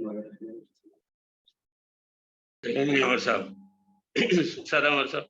अमर साहब सदा अमर साहब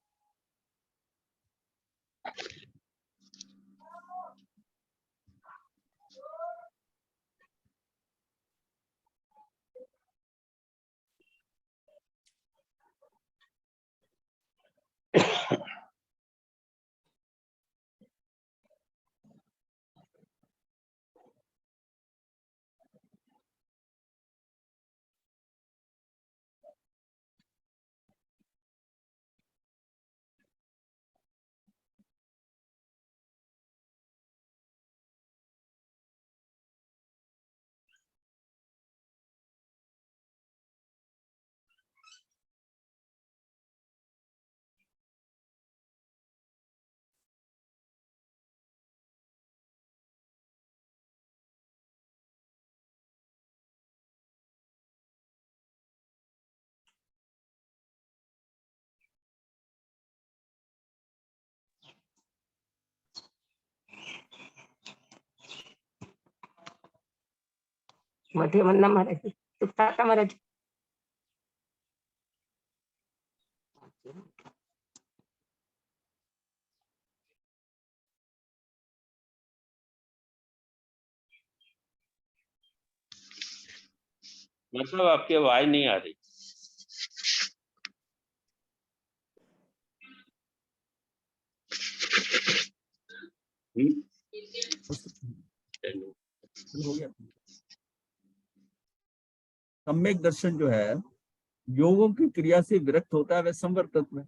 मध्ये म्हणणं महाराज चुकता का महाराज? मतलब आपकी आवाज नहीं आ रही। सम्यक दर्शन जो है योगों की क्रिया से विरक्त होता है, वह संवर तत्व है।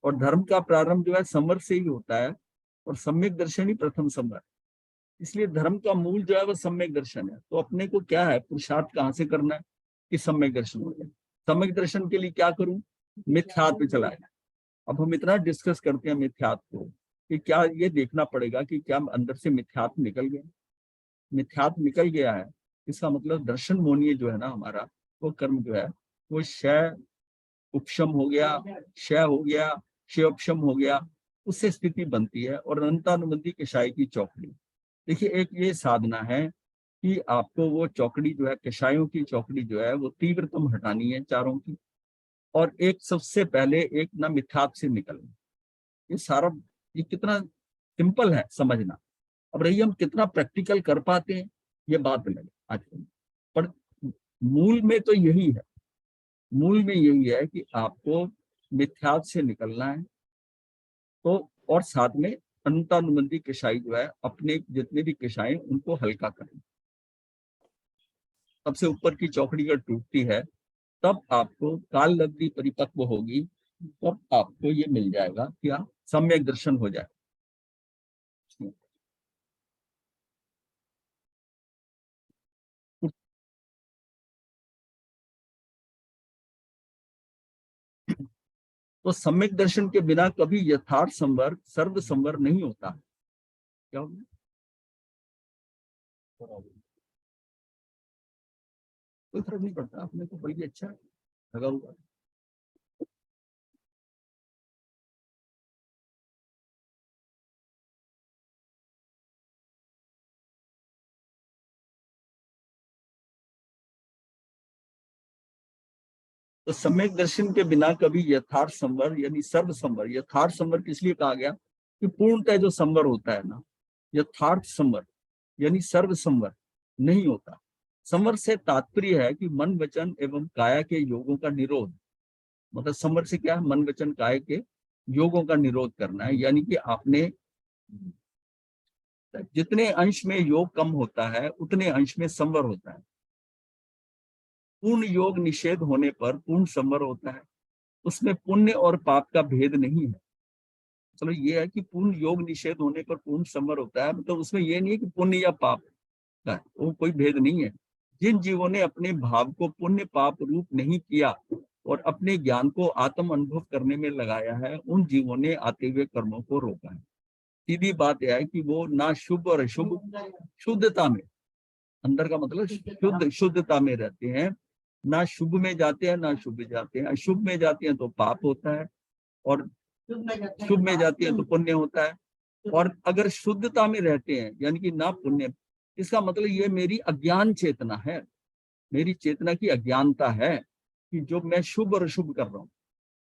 और धर्म का प्रारंभ जो है संवर से ही होता है और सम्यक दर्शन ही प्रथम संवर। इसलिए धर्म का मूल जो है वह सम्यक दर्शन है। तो अपने को क्या है, पुरुषार्थ कहाँ से करना है कि सम्यक दर्शन हो जाए। सम्यक दर्शन के लिए क्या करूं, मिथ्यात्व पे चला जाए। अब हम इतना डिस्कस करते हैं मिथ्यात्व को कि क्या ये देखना पड़ेगा कि क्या अंदर से मिथ्यात्व निकल गया। मिथ्यात्व निकल गया है, इसका मतलब दर्शन मोनीय जो है ना हमारा, वो कर्म जो है वो क्षय उपशम हो गया, क्षय हो गया, क्षय उपशम हो गया, उससे स्थिति बनती है। और अनंतानुबंधी कषाय की चौकड़ी, देखिए एक ये साधना है कि आपको वो चौकड़ी जो है, कषायों की चौकड़ी जो है वो तीव्रतम हटानी है चारों की। और एक सबसे पहले एक ना मिथ्यात्व से निकलना। ये सारा ये कितना सिंपल है समझना। अब रही हम कितना प्रैक्टिकल कर पाते हैं ये बात अलग आज, पर मूल में तो यही है। मूल में यही है कि आपको मिथ्यात्व से निकलना है। तो और साथ में अनंतानुबंधी कषाय जो है अपने जितने भी कषाय उनको हल्का करें। सबसे ऊपर की चौकड़ी अगर टूटती है तब आपको काल लब्धि परिपक्व होगी, तब आपको ये मिल जाएगा क्या, सम्यक दर्शन हो जाएगा। तो सम्यक दर्शन के बिना कभी यथार्थ संवर सर्व संवर नहीं होता। क्या होगा? कोई फर्क नहीं पड़ता, अपने को बल्कि अच्छा लगा हुआ। तो सम्यक दर्शन के बिना कभी यथार्थ संवर यानी सर्व संवर, यथार्थ संवर किस लिए कहा गया कि पूर्णतः जो संवर होता है ना, यथार्थ संवर यानी सर्व संवर नहीं होता। संवर से तात्पर्य है कि मन वचन एवं काया के योगों का निरोध। मतलब संवर से क्या है, मन वचन काय के योगों का निरोध करना है। यानी कि आपने जितने अंश में योग कम होता है उतने अंश में संवर होता है। पूर्ण योग निषेध होने पर पूर्ण संवर होता है। उसमें पुण्य और पाप का भेद नहीं है। चलो ये है कि पूर्ण योग निषेध होने पर पूर्ण संवर होता है, मतलब उसमें ये नहीं है कि पुण्य या पाप का वो कोई भेद नहीं है। जिन जीवों ने अपने भाव को पुण्य पाप रूप नहीं किया और अपने ज्ञान को आत्म अनुभव करने में लगाया है, उन जीवों ने आते हुए कर्मों को रोका है। सीधी बात यह है कि वो ना शुभ और अशुभ शुद्धता में, अंदर का मतलब शुद्धता में रहते हैं। ना शुभ में जाते हैं ना शुभ जाते हैं। अशुभ में जाते हैं तो पाप होता है और शुभ में जाती है तो पुण्य होता है। और अगर शुद्धता में रहते हैं यानी कि ना पुण्य, इसका मतलब ये मेरी अज्ञान चेतना है। मेरी चेतना की अज्ञानता है कि जो मैं शुभ और अशुभ कर रहा हूँ।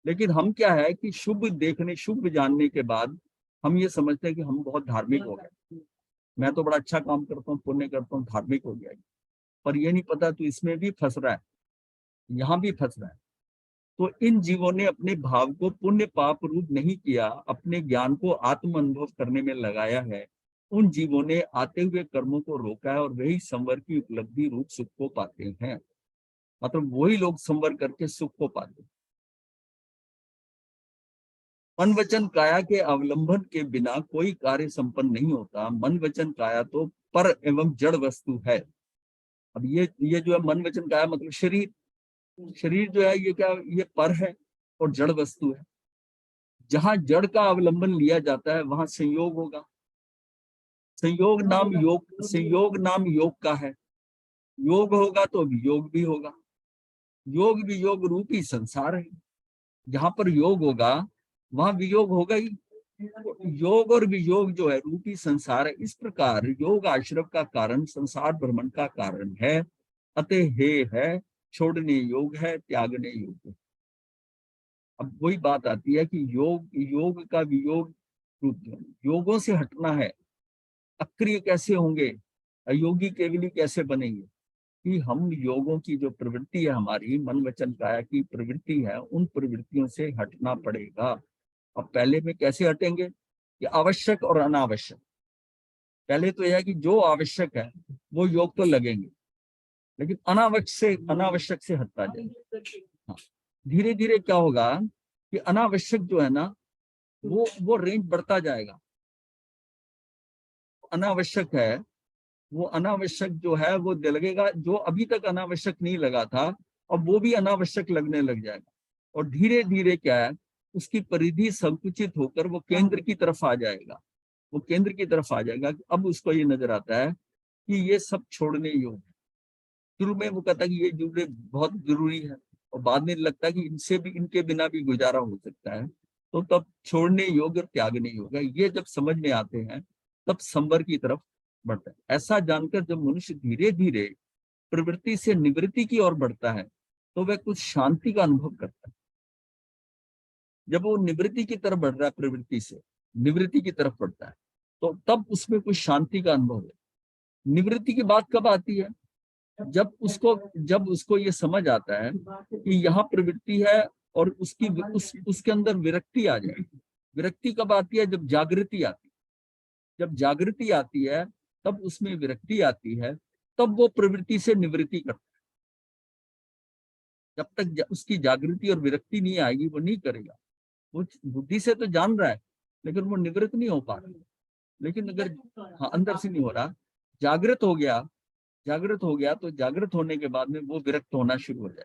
लेकिन हम क्या है कि शुभ देखने, शुभ जानने के बाद हम ये समझते हैं कि हम बहुत धार्मिक हो गए, मैं तो बड़ा अच्छा काम करता हूँ, पुण्य करता हूँ, धार्मिक हो गया। पर ये नहीं पता तो इसमें भी फंस रहा है, यहाँ भी फंस रहा है। तो इन जीवों ने अपने भाव को पुण्य पाप रूप नहीं किया, अपने ज्ञान को आत्म अनुभव करने में लगाया है। उन जीवों ने आते हुए कर्मों को रोका है और वही संवर की उपलब्धि रूप सुख को पाते हैं। मतलब वही लोग संवर करके सुख को पाते हैं। मन वचन काया के अवलंबन के बिना कोई कार्य संपन्न नहीं होता। मन वचन काया तो पर एवं जड़ वस्तु है। अब ये जो है मन वचन काया मतलब शरीर, शरीर जो है ये क्या, ये पर है और जड़ वस्तु है। जहां जड़ का अवलंबन लिया जाता है वहां संयोग होगा। संयोग नाम योग का है। योग होगा तो वियोग भी होगा। योग वियोग रूपी संसार है। जहां पर योग होगा वहां वियोग होगा ही। योग और वियोग जो है रूपी संसार है। इस प्रकार योग आश्रव का कारण, संसार भ्रमण का कारण है। अतः हे है, छोड़ने योग है, त्यागने योग है। अब वही बात आती है कि योग का वियोग रूप, योगों से हटना है। अक्रिय कैसे होंगे, अयोगी केवली कैसे बनेंगे? कि हम योगों की जो प्रवृत्ति है, हमारी मन वचन काया की प्रवृत्ति है, उन प्रवृत्तियों से हटना पड़ेगा। अब पहले में कैसे हटेंगे कि आवश्यक और अनावश्यक। पहले तो यह है कि जो आवश्यक है वो योग तो लगेंगे, लेकिन अनावश्यक से हटता जाएगा। हाँ, धीरे धीरे क्या होगा कि अनावश्यक जो है ना वो रेंज बढ़ता जाएगा। अनावश्यक है, वो अनावश्यक जो है वो लगेगा, जो अभी तक अनावश्यक नहीं लगा था अब वो भी अनावश्यक लगने लग जाएगा। और धीरे धीरे क्या है, उसकी परिधि संकुचित होकर वो केंद्र की तरफ आ जाएगा। वो केंद्र की तरफ आ जाएगा। अब उसको ये नजर आता है कि ये सब छोड़ने योग्य है। शुरू में वो कहता है कि ये जुड़े बहुत जरूरी है, और बाद में लगता है कि इनसे भी, इनके बिना भी गुजारा हो सकता है। तो तब छोड़ने योग्य और त्यागने योग्य, ये जब समझ में आते हैं तब संवर की तरफ बढ़ता है। ऐसा जानकर जब मनुष्य धीरे धीरे प्रवृत्ति से निवृत्ति की ओर बढ़ता है तो वह कुछ शांति का अनुभव करता है। जब वो निवृत्ति की तरफ बढ़ रहा है, प्रवृत्ति से निवृत्ति की तरफ बढ़ता है, तो तब उसमें कुछ शांति का अनुभव है। निवृत्ति की बात कब आती है? जब उसको ये समझ आता है कि यहाँ प्रवृत्ति है और उसके अंदर विरक्ति आ जाएगी। विरक्ति कब आती है? जब जागृति आती है। जब जागृति आती है तब उसमें विरक्ति आती है, तब वो प्रवृत्ति से निवृत्ति करता है। जब तक उसकी जागृति और विरक्ति नहीं आएगी वो नहीं करेगा। वो बुद्धि से तो जान रहा है लेकिन वो निवृत्त नहीं हो पा रहा। लेकिन अगर अंदर से नहीं हो रहा, जागृत हो गया तो जागृत होने के बाद में वो विरक्त होना शुरू हो जाए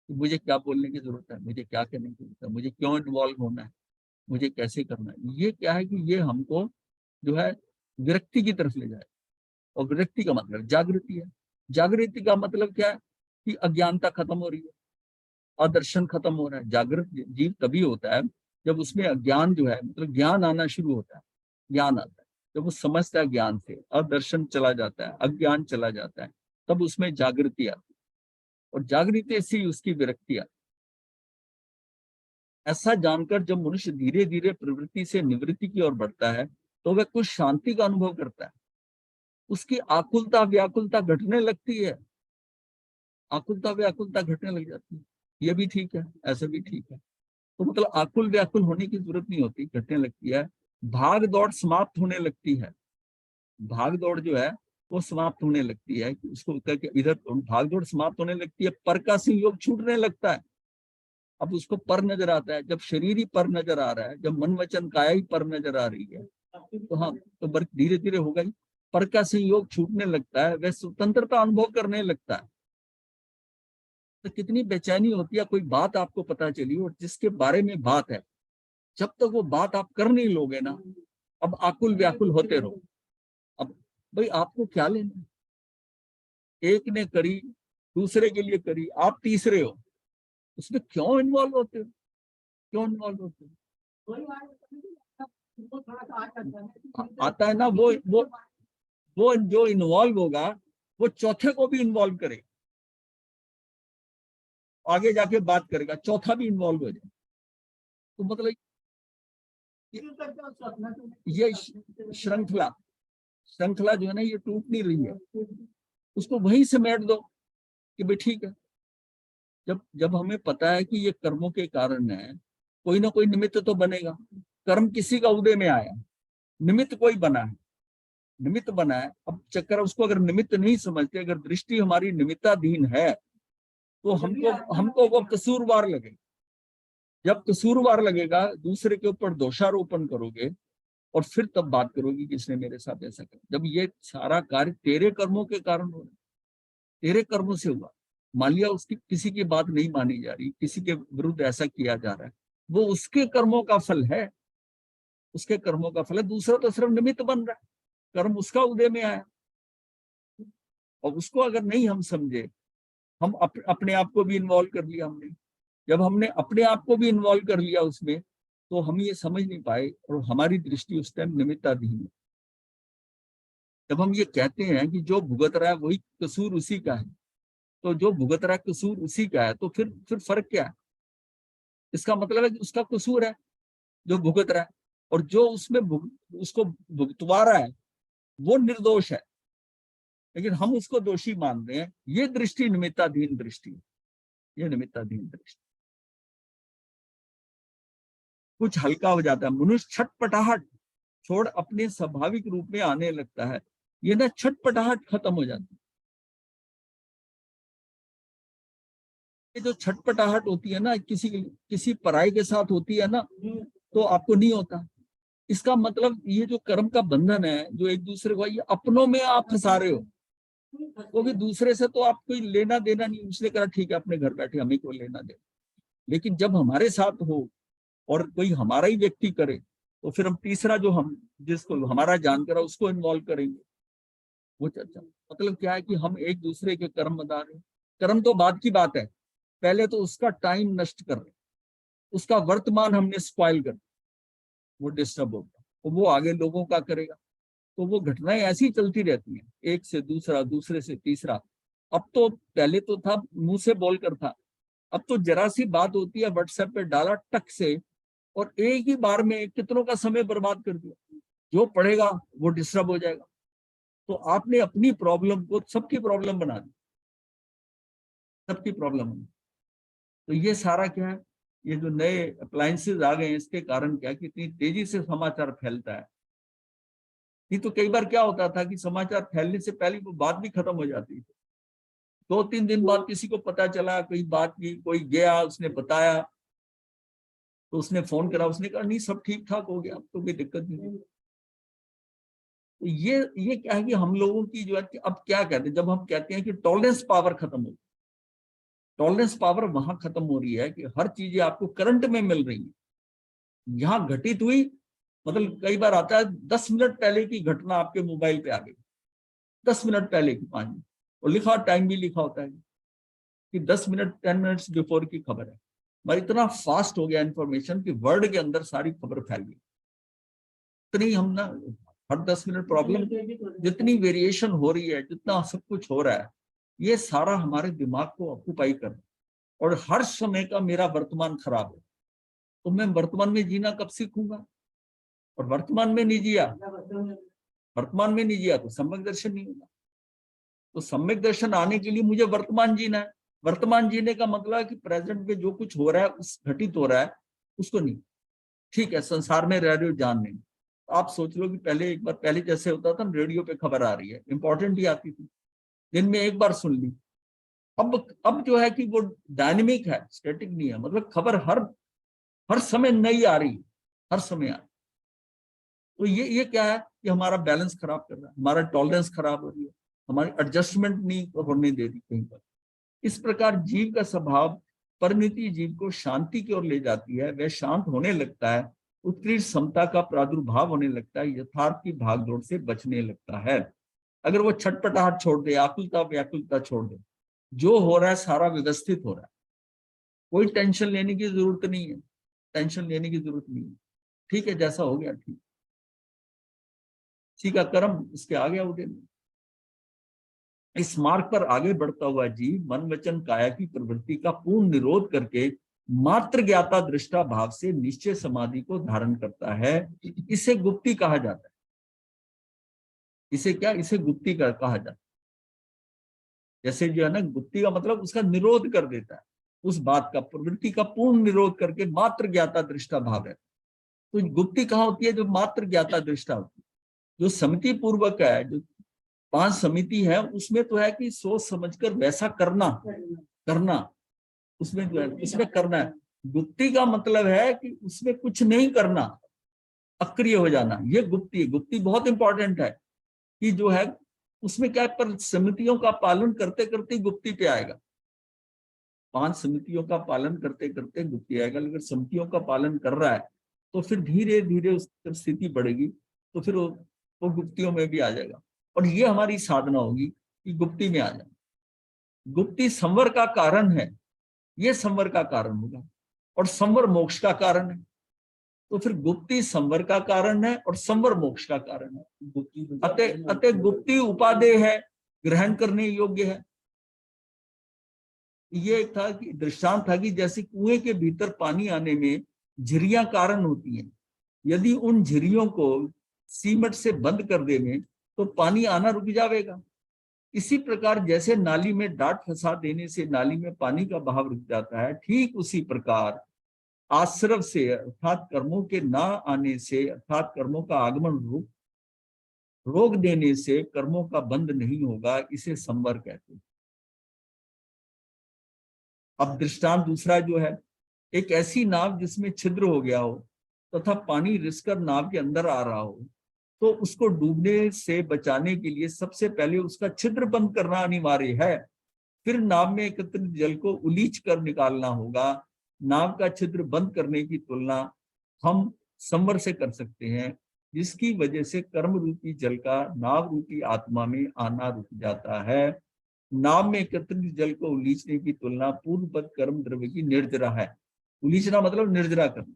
कि मुझे क्या बोलने की जरूरत है, मुझे क्या करने की जरूरत है, मुझे क्यों इन्वॉल्व होना है, मुझे कैसे करना है। ये क्या है कि ये हमको जो है विरक्ति की तरफ ले जाए। और विरक्ति का मतलब जागृति है। जागृति का मतलब क्या है कि अज्ञानता खत्म हो रही है, अदर्शन खत्म हो रहा है। जागृत जीव तभी होता है जब उसमें अज्ञान जो है, मतलब ज्ञान आना शुरू होता है। ज्ञान आता है जब वो समझता है, ज्ञान से अदर्शन चला जाता है, अज्ञान चला जाता है, तब उसमें जागृति आती है। और जागृति से ही उसकी विरक्ति आती है। ऐसा जानकर जब मनुष्य धीरे धीरे प्रवृत्ति से निवृत्ति की ओर बढ़ता है तो वह कुछ शांति का अनुभव करता है। उसकी आकुलता व्याकुलता घटने लगती है। आकुलता व्याकुलता घटने लग जाती है। ये भी ठीक है, ऐसा भी ठीक है। तो मतलब आकुल व्याकुल होने की जरूरत नहीं होती, घटने लगती है। भाग दौड़ समाप्त होने लगती है। भाग दौड़ जो है वो समाप्त होने लगती है। उसको करके इधर भाग दौड़ समाप्त होने लगती है, पर का संयोग छूटने लगता है। अब उसको पर नजर आता है। जब शरीर ही पर नजर आ रहा है, जब मन वचन काया ही पर नजर आ रही है, तो हाँ, तो धीरे धीरे होगा ही। पर का संयोग छूटने लगता है, वह स्वतंत्रता अनुभव करने लगता है। तो कितनी बेचैनी होती है, कोई बात आपको पता चली और जिसके बारे में बात है, जब तक वो बात आप कर नहीं लोगे ना, अब आकुल व्याकुल होते रहो। अब भाई आपको क्या लेना, एक ने करी, दूसरे के लिए करी, आप तीसरे हो, उसमें क्यों इन्वॉल्व होते हो? क्यों इन्वॉल्व होते हो? आता है ना, वो जो इन्वॉल्व होगा वो चौथे को भी इन्वॉल्व करेगा। आगे जाके बात करेगा, चौथा भी इन्वॉल्व हो जाए, तो मतलब ये श्रृंखला श्रृंखला जो है ना, ये टूट नहीं रही है, उसको वहीं से मेट दो कि भाई ठीक है। जब जब हमें पता है कि ये कर्मों के कारण है, कोई ना कोई निमित्त तो बनेगा। कर्म किसी का उदय में आया, निमित्त कोई बना है, निमित्त बना है। अब चक्कर उसको अगर निमित्त नहीं समझते, अगर दृष्टि हमारी निमित्ताधीन है, तो हमको हमको वो कसूरवार लगेगा। जब कसूरवार लगेगा, दूसरे के ऊपर दोषारोपण करोगे और फिर तब बात करोगे कि इसने मेरे साथ ऐसा किया। जब ये सारा कार्य तेरे कर्मों के कारण हो रहा है, तेरे कर्मों से हुआ, मान लिया उसकी किसी की बात नहीं मानी जा रही, किसी के विरुद्ध ऐसा किया जा रहा है, वो उसके कर्मों का फल है, उसके कर्मों का फल है। दूसरा तो सिर्फ निमित्त बन रहा है, कर्म उसका उदय में आया। और उसको अगर नहीं हम समझे, हम अपने आप को भी इन्वॉल्व कर लिया हमने। जब हमने अपने आप को भी इन्वॉल्व कर लिया उसमें, तो हम ये समझ नहीं पाए और हमारी दृष्टि उस टाइम निमित्ताधीन है। जब हम ये कहते हैं कि जो भुगत रहा है वही कसूर उसी का है, तो जो भुगत रहा है कसूर उसी का है, तो फिर फर्क क्या है? इसका मतलब है कि उसका कसूर है जो भुगत रहा है, और जो उसमें उसको भुगतवा रहा है वो निर्दोष है, लेकिन हम उसको दोषी मान रहे हैं। ये दृष्टि निमित्ताधीन दृष्टि है, ये निमित्ताधीन दृष्टि। कुछ हल्का हो जाता है, मनुष्य छटपटाहट छोड़ अपने स्वाभाविक रूप में आने लगता है। ये ना छटपटाहट खत्म हो जाती है। ये जो छटपटाहट होती है ना, किसी पराई के साथ होती है ना, तो आपको नहीं होता। इसका मतलब ये जो कर्म का बंधन है, जो एक दूसरे को, ये अपनों में आप फंसा रहे हो। वो भी दूसरे से तो आप कोई लेना देना नहीं, उसने कहा ठीक है अपने घर बैठे, हमें कोई लेना देना। लेकिन जब हमारे साथ हो और कोई हमारा ही व्यक्ति करे, तो फिर हम तीसरा जो हम जिसको हमारा जानकर उसको इन्वॉल्व करेंगे। वो चर्चा मतलब क्या है कि हम एक दूसरे के कर्म बता रहे हैं। कर्म तो बाद की बात है, पहले तो उसका टाइम नष्ट कर रहे, उसका वर्तमान हमने स्पॉइल कर, वो डिस्टर्ब होगा, तो वो आगे लोगों का करेगा। तो वो घटनाएं ऐसी चलती रहती हैं, एक से दूसरा, दूसरे से तीसरा। अब तो पहले तो था मुंह से बोलकर था, अब तो जरा सी बात होती है, व्हाट्सएप पे डाला टक से, और एक ही बार में कितनों का समय बर्बाद कर दिया। जो पढ़ेगा वो डिस्टर्ब हो जाएगा। तो आपने अपनी प्रॉब्लम को सबकी प्रॉब्लम बना दी, सबकी प्रॉब्लम बना। तो ये सारा क्या है, ये जो नए अप्लायंसेज आ गए हैं, इसके कारण क्या है कि इतनी तेजी से समाचार फैलता है। नहीं तो कई बार क्या होता था कि समाचार फैलने से पहले वो बात भी खत्म हो जाती थी। 2-3 दिन बाद किसी को पता चला, कोई बात की, कोई गया, उसने बताया, तो उसने फोन करा, उसने कहा नहीं सब ठीक ठाक हो गया, अब तो कोई दिक्कत नहीं। तो ये क्या है कि हम लोगों की जो है, अब क्या कहते हैं, जब हम कहते हैं कि टॉलरेंस पावर खत्म हो, टॉलरेंस पावर वहां खत्म हो रही है कि हर चीजें आपको करंट में मिल रही है। यहाँ घटित हुई, मतलब कई बार आता है 10 मिनट पहले की घटना आपके मोबाइल पे आ गई, 10 मिनट पहले की, 5 मिनट, और लिखा टाइम भी लिखा होता है कि 10 मिनट 10 मिनट्स बिफोर की खबर है। मगर इतना फास्ट हो गया इन्फॉर्मेशन कि वर्ल्ड के अंदर सारी खबर फैल गई। इतनी हम ना, हर 10 मिनट प्रॉब्लम, जितनी वेरिएशन हो रही है, जितना सब कुछ हो रहा है, ये सारा हमारे दिमाग को ऑक्यूपाई कर रहा है। और हर समय का मेरा वर्तमान खराब है, तो मैं वर्तमान में जीना कब सीखूंगा? और वर्तमान में नहीं जिया, वर्तमान में नहीं जिया तो सम्यक दर्शन नहीं होगा। तो सम्यक दर्शन आने के लिए मुझे वर्तमान जीना है। वर्तमान जीने का मतलब है कि प्रेजेंट में जो कुछ हो रहा है, उस घटित हो रहा है, उसको नहीं। ठीक है, संसार में रह रहे हो, जान नहीं। आप सोच लो कि पहले एक बार, पहले जैसे होता था रेडियो पे खबर आ रही है, इंपॉर्टेंट ही आती थी, दिन में एक बार सुन ली। अब जो है कि वो डायनेमिक है, स्टैटिक नहीं है, मतलब खबर हर समय नई आ रही है, हर समय आ रही। तो ये क्या है कि हमारा बैलेंस खराब कर रहा है, हमारा टॉलरेंस खराब हो रही है, हमारी एडजस्टमेंट नहीं होने दे रही कहीं पर। इस प्रकार जीव का स्वभाव परिणति जीव को शांति की ओर ले जाती है। वह शांत होने लगता है, उत्कृष्ट समता का प्रादुर्भाव होने लगता है, यथार्थ की भागदौड़ से बचने लगता है। अगर वो छटपटाहट छोड़ दे, आकुलता व्याकुलता छोड़ दे, जो हो रहा है सारा व्यवस्थित हो रहा है, कोई टेंशन लेने की जरूरत नहीं है, टेंशन लेने की जरूरत नहीं है। ठीक है, जैसा हो गया ठीक, इसी का कर्म इसके आ गया उदय में। इस मार्ग पर आगे बढ़ता हुआ जीव मन वचन काया की प्रवृत्ति का पूर्ण निरोध करके मात्र ज्ञाता दृष्टा भाव से निश्चय समाधि को धारण करता है। इसे गुप्ति कहा जाता है। इसे क्या, इसे गुप्ति कहा जाता है। जैसे जो है ना, गुप्ति का मतलब उसका निरोध कर देता है, उस बात का, प्रवृत्ति का पूर्ण निरोध करके मात्र ज्ञाता दृष्टा भाव है। तो गुप्ति कहाँ होती है? जो मात्र ज्ञाता दृष्टा होती है, जो समिति पूर्वक है, जो 5 समिति है, उसमें तो है कि सोच समझकर वैसा करना उसमें जो है, उसमें करना है। गुप्ति का मतलब है कि उसमें कुछ नहीं करना, अक्रिय हो जाना, ये गुप्ति है। गुप्ति बहुत इंपॉर्टेंट है कि जो है उसमें क्या है, पर समितियों का पालन करते करते गुप्ति पे आएगा। 5 समितियों का पालन करते करते गुप्ति आएगा। अगर समितियों का पालन कर रहा है तो फिर धीरे धीरे उस स्थिति बढ़ेगी, तो फिर वो गुप्तियों में भी आ जाएगा। और ये हमारी साधना होगी कि गुप्ति में आ जाए। गुप्ति संवर का कारण है, ये संवर का कारण होगा, और संवर मोक्ष का कारण है। तो फिर गुप्ति संवर का कारण है और संवर मोक्ष का कारण है। अतः गुप्ति उपादेय है, ग्रहण करने योग्य है। ये एक था कि दृष्टांत था कि जैसे कुएं के भीतर पानी आने में झिरियां कारण होती हैं, यदि उन झिरियों को सीमेंट से बंद कर देंगे तो पानी आना रुक जाएगा। इसी प्रकार जैसे नाली में डाट फंसा देने से नाली में पानी का बहाव रुक जाता है, ठीक उसी प्रकार आश्रव से अर्थात कर्मों के ना आने से, अर्थात कर्मों का आगमन रोक देने से कर्मों का बंद नहीं होगा। इसे संवर कहते हैं। अब दृष्टांत दूसरा जो है, एक ऐसी नाव जिसमें छिद्र हो गया हो तथा पानी रिसकर नाव के अंदर आ रहा हो, तो उसको डूबने से बचाने के लिए सबसे पहले उसका छिद्र बंद करना अनिवार्य है। फिर नाव में एकत्रित जल को उलीच कर निकालना होगा। नाव का छिद्र बंद करने की तुलना हम संवर से कर सकते हैं, जिसकी वजह से कर्म रूपी जल का नाव रूपी आत्मा में आना रुक जाता है। नाव में एकत्रित जल को उलीचने की तुलना पूर्ववत कर्म द्रव्य की निर्जरा है। उलीचना मतलब निर्जरा करना,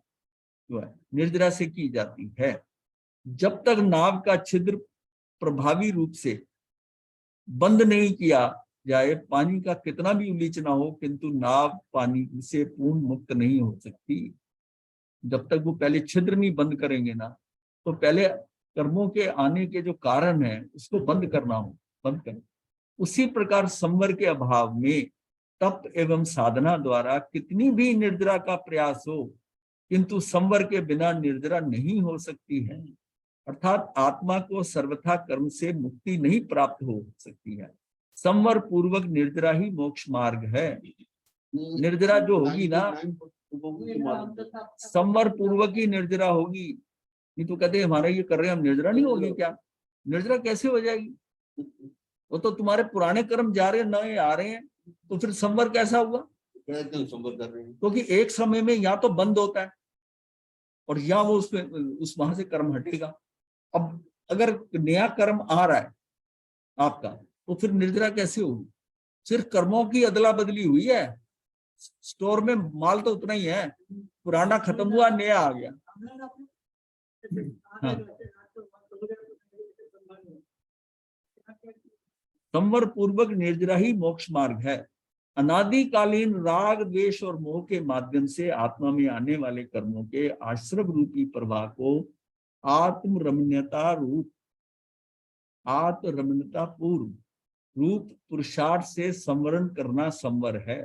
जो है निर्जरा से की जाती है। जब तक नाव का छिद्र प्रभावी रूप से बंद नहीं किया जाए, पानी का कितना भी उलीचना हो, किंतु नाव पानी से पूर्ण मुक्त नहीं हो सकती। जब तक वो पहले छिद्र नहीं बंद करेंगे ना, तो पहले कर्मों के आने के जो कारण है उसको बंद करना। उसी प्रकार संवर के अभाव में तप एवं साधना द्वारा कितनी भी निर्जरा का प्रयास हो, किंतु संवर के बिना निर्जरा नहीं हो सकती है। अर्थात आत्मा को सर्वथा कर्म से मुक्ति नहीं प्राप्त हो सकती है। संवर पूर्वक निर्जरा ही मोक्ष मार्ग है। निर्जरा जो होगी ना, संवर पूर्वक ही निर्जरा होगी। नहीं तो कहते हमारा ये कर रहे हैं, हम निर्जरा नहीं होगी क्या? निर्जरा कैसे हो जाएगी? वो तो तुम्हारे पुराने कर्म जा रहे हैं, नए आ रहे हैं, तो फिर संवर कैसा हुआ? संवर कर रहे हैं क्योंकि एक समय में या तो बंद होता है और या वो उसमें उस वहां से कर्म हटेगा। अब अगर नया कर्म आ रहा है आपका, तो फिर निर्जरा कैसे होगी? सिर्फ कर्मों की अदला बदली हुई है, स्टोर में माल तो उतना ही है, पुराना खत्म हुआ, नया आ गया। हाँ। संवर पूर्वक निर्जरा ही मोक्ष मार्ग है। अनादिकालीन राग द्वेष और मोह के माध्यम से आत्मा में आने वाले कर्मों के आश्रव रूपी प्रवाह को आत्मरमण्यता पूर्व रूप पुरुषार्थ से संवरण करना संवर है।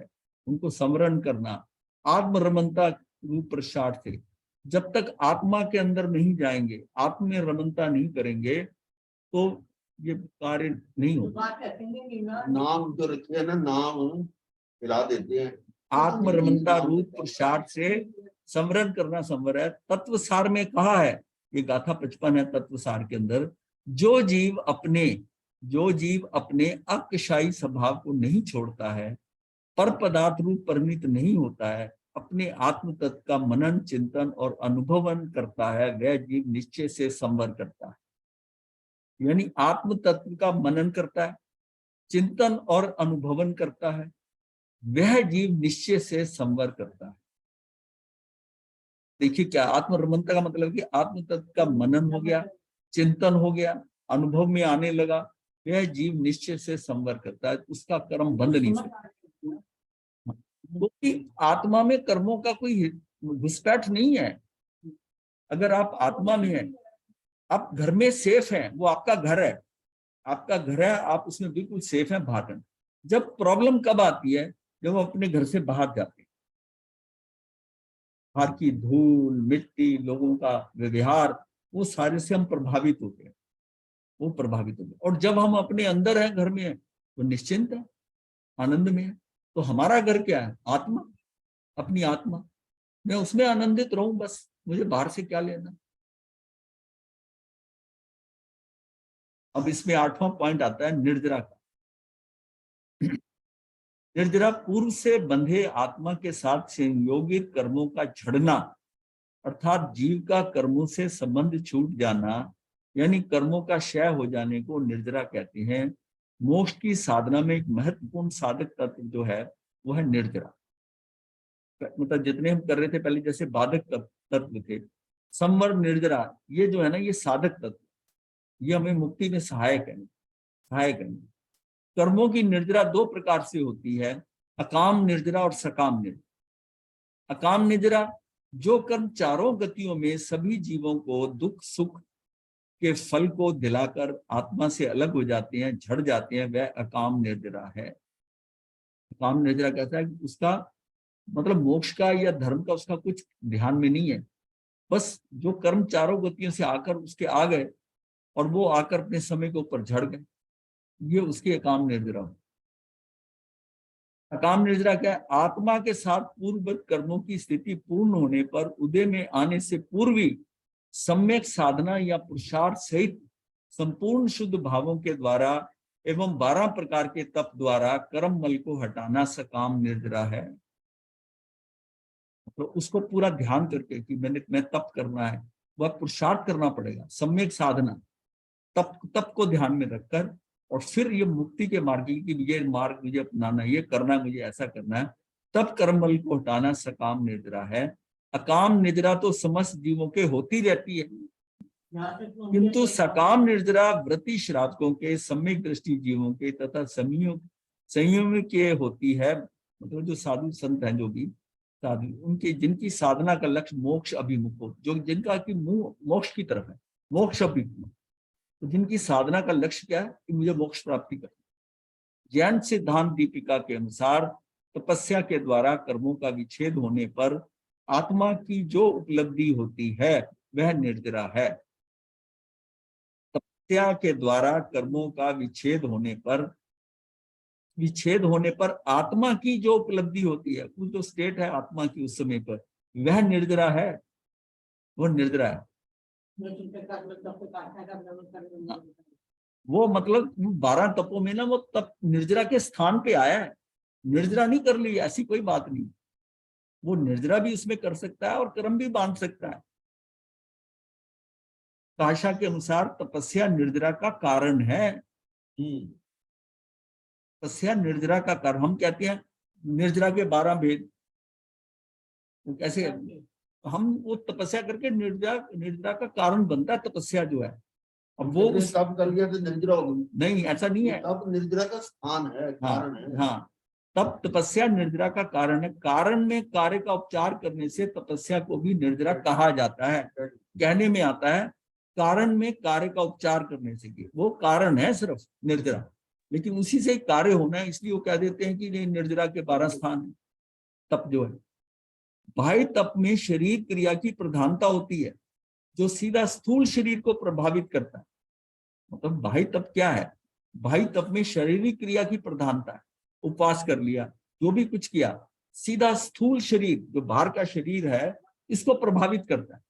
उनको संवरण करना आत्मरमणता रूप पुरुषार्थ से। जब तक आत्मा के अंदर नहीं जाएंगे, आत्म में रमणता नहीं करेंगे, तो ये कार्य नहीं होगा। नाम जो रखते हैं ना, नाम खिला देते हैं। आत्मरमणता रूप पुरुषार्थ से संवरण करना संवर है। तत्व सार में कहा है, ये गाथा 55 है तत्व सार के अंदर, जो जीव अपने अक्षयी स्वभाव को नहीं छोड़ता है, पर पदार्थ रूप परिणित नहीं होता है, अपने आत्म तत्व का मनन चिंतन और अनुभवन करता है, वह जीव निश्चय से संवर करता है। यानी आत्म तत्व का मनन करता है, चिंतन और अनुभवन करता है, वह जीव निश्चय से संवर करता है। देखिए क्या आत्मरमणता का मतलब कि आत्म तत्व का मनन हो गया, चिंतन हो गया, अनुभव में आने लगा, वह जीव निश्चय से संवर करता है, उसका कर्म बंध नहीं सकता, क्योंकि आत्मा में कर्मों का कोई घुसपैठ नहीं है। अगर आप आत्मा में हैं, आप घर में सेफ हैं, वो आपका घर है, आपका घर है, आप उसमें बिल्कुल सेफ हैं बाहर। जब प्रॉब्लम कब आती है, जब हम अपने घर से बाहर जाते हैं, बाहर की धूल मिट्टी, लोगों का व्यवहार, वो सारे से हम प्रभावित होते हैं, वो प्रभावित होते हैं। और जब हम अपने अंदर हैं, घर में हैं, तो निश्चिंत है, आनंद में है। तो हमारा घर क्या है? आत्मा, अपनी आत्मा, मैं उसमें आनंदित रहूं, बस मुझे बाहर से क्या लेना। अब इसमें 8वां पॉइंट आता है निर्जरा का। निर्जरा पूर्व से बंधे आत्मा के साथ संयोगित कर्मों का झड़ना, अर्थात जीव का कर्मों से संबंध छूट जाना, यानी कर्मों का क्षय हो जाने को निर्जरा कहते हैं। मोक्ष की साधना में एक महत्वपूर्ण साधक तत्व जो है वो है निर्जरा। मतलब जितने हम कर रहे थे पहले, जैसे बाधक तत्व थे, संवर, निर्जरा, ये जो है ना, ये साधक तत्व, ये हमें मुक्ति में सहायक है। कर्मों की निर्जरा 2 प्रकार से होती है, अकाम निर्जरा और सकाम निर्जरा। अकाम निर्जरा, जो कर्म चारों गतियों में सभी जीवों को दुख सुख के फल को दिलाकर आत्मा से अलग हो जाते हैं, झड़ जाते हैं, वह अकाम निर्जरा है। अकाम निर्जरा कहता है कि उसका मतलब मोक्ष का या धर्म का उसका कुछ ध्यान में नहीं है, बस जो कर्म चारों गतियों से आकर उसके आ गए और वो आकर अपने समय के ऊपर झड़ गए, ये उसकी अकाम निर्जरा हो। अकाम निर्जरा क्या है? आत्मा के साथ पूर्ववत कर्मों की स्थिति पूर्ण होने पर उदय में आने से पूर्व ही सम्यक साधना या पुरुषार्थ सहित संपूर्ण शुद्ध भावों के द्वारा एवं 12 प्रकार के तप द्वारा कर्म मल को हटाना सकाम निर्जरा है। तो उसको पूरा ध्यान करके कि मैं तप करना है, वह पुरुषार्थ करना पड़ेगा, सम्यक साधना, तप को ध्यान में रखकर, और फिर ये मुक्ति के मार्ग की ये मार्ग मुझे अपनाना, ये करना, मुझे ऐसा करना है, तब कर्म बल को हटाना सकाम निर्जरा है। अकाम निर्जरा तो समस्त जीवों के होती रहती है, किंतु सकाम निर्जरा व्रति श्रावकों के, सम्यक दृष्टि जीवों के तथा संयम के होती है। मतलब जो साधु संत हैं, जो भी साधु, उनके जिनकी साधना का लक्ष्य मोक्ष अभिमुख हो, जो जिनका की मुंह मोक्ष की तरफ है, मोक्ष अभिमुख, तो जिनकी साधना का लक्ष्य क्या है कि मुझे मोक्ष प्राप्ति करनी। जैन सिद्धांत दीपिका के अनुसार तपस्या के द्वारा कर्मों का विच्छेद होने पर आत्मा की जो उपलब्धि होती है वह निर्जरा है। तपस्या के द्वारा कर्मों का विच्छेद होने पर आत्मा की जो उपलब्धि होती है, वो जो स्टेट है आत्मा की उस समय पर, वह निर्जरा है, वो निर्जरा है। वो मतलब 12 तपों में ना, वो तप निर्जरा के स्थान पे आया है, निर्जरा नहीं कर ली, ऐसी कोई बात नहीं। वो निर्जरा भी उसमें कर सकता है और कर्म भी बांध सकता है। भाषा के अनुसार तपस्या निर्जरा का कारण है। तपस्या निर्जरा का कारण, हम कहते हैं निर्जरा के 12 भेद, कैसे हम वो तपस्या करके निर्जरा का कारण बनता है तपस्या जो है। अब वो तप कर लिया तो निर्जरा होगी? नहीं, ऐसा नहीं है, तप निर्जरा का स्थान है, कारण है। हाँ, तब तपस्या निर्जरा का कारण है। कारण में कार्य का उपचार करने से तपस्या को भी निर्जरा कहा जाता है। कहने में आता है कारण में कार्य का उपचार करने से, वो कारण है सिर्फ निर्जरा, लेकिन उसी से कार्य होना है, इसलिए वो कह देते हैं कि निर्जरा के 12 स्थान है। तप जो है, बाह्य तप में शरीर क्रिया की प्रधानता होती है, जो सीधा स्थूल शरीर को प्रभावित करता है। मतलब बाह्य तप क्या है? बाह्य तप में शारीरिक क्रिया की प्रधानता है। उपवास कर लिया, जो भी कुछ किया, सीधा स्थूल शरीर, जो बाहर का शरीर है, इसको प्रभावित करता है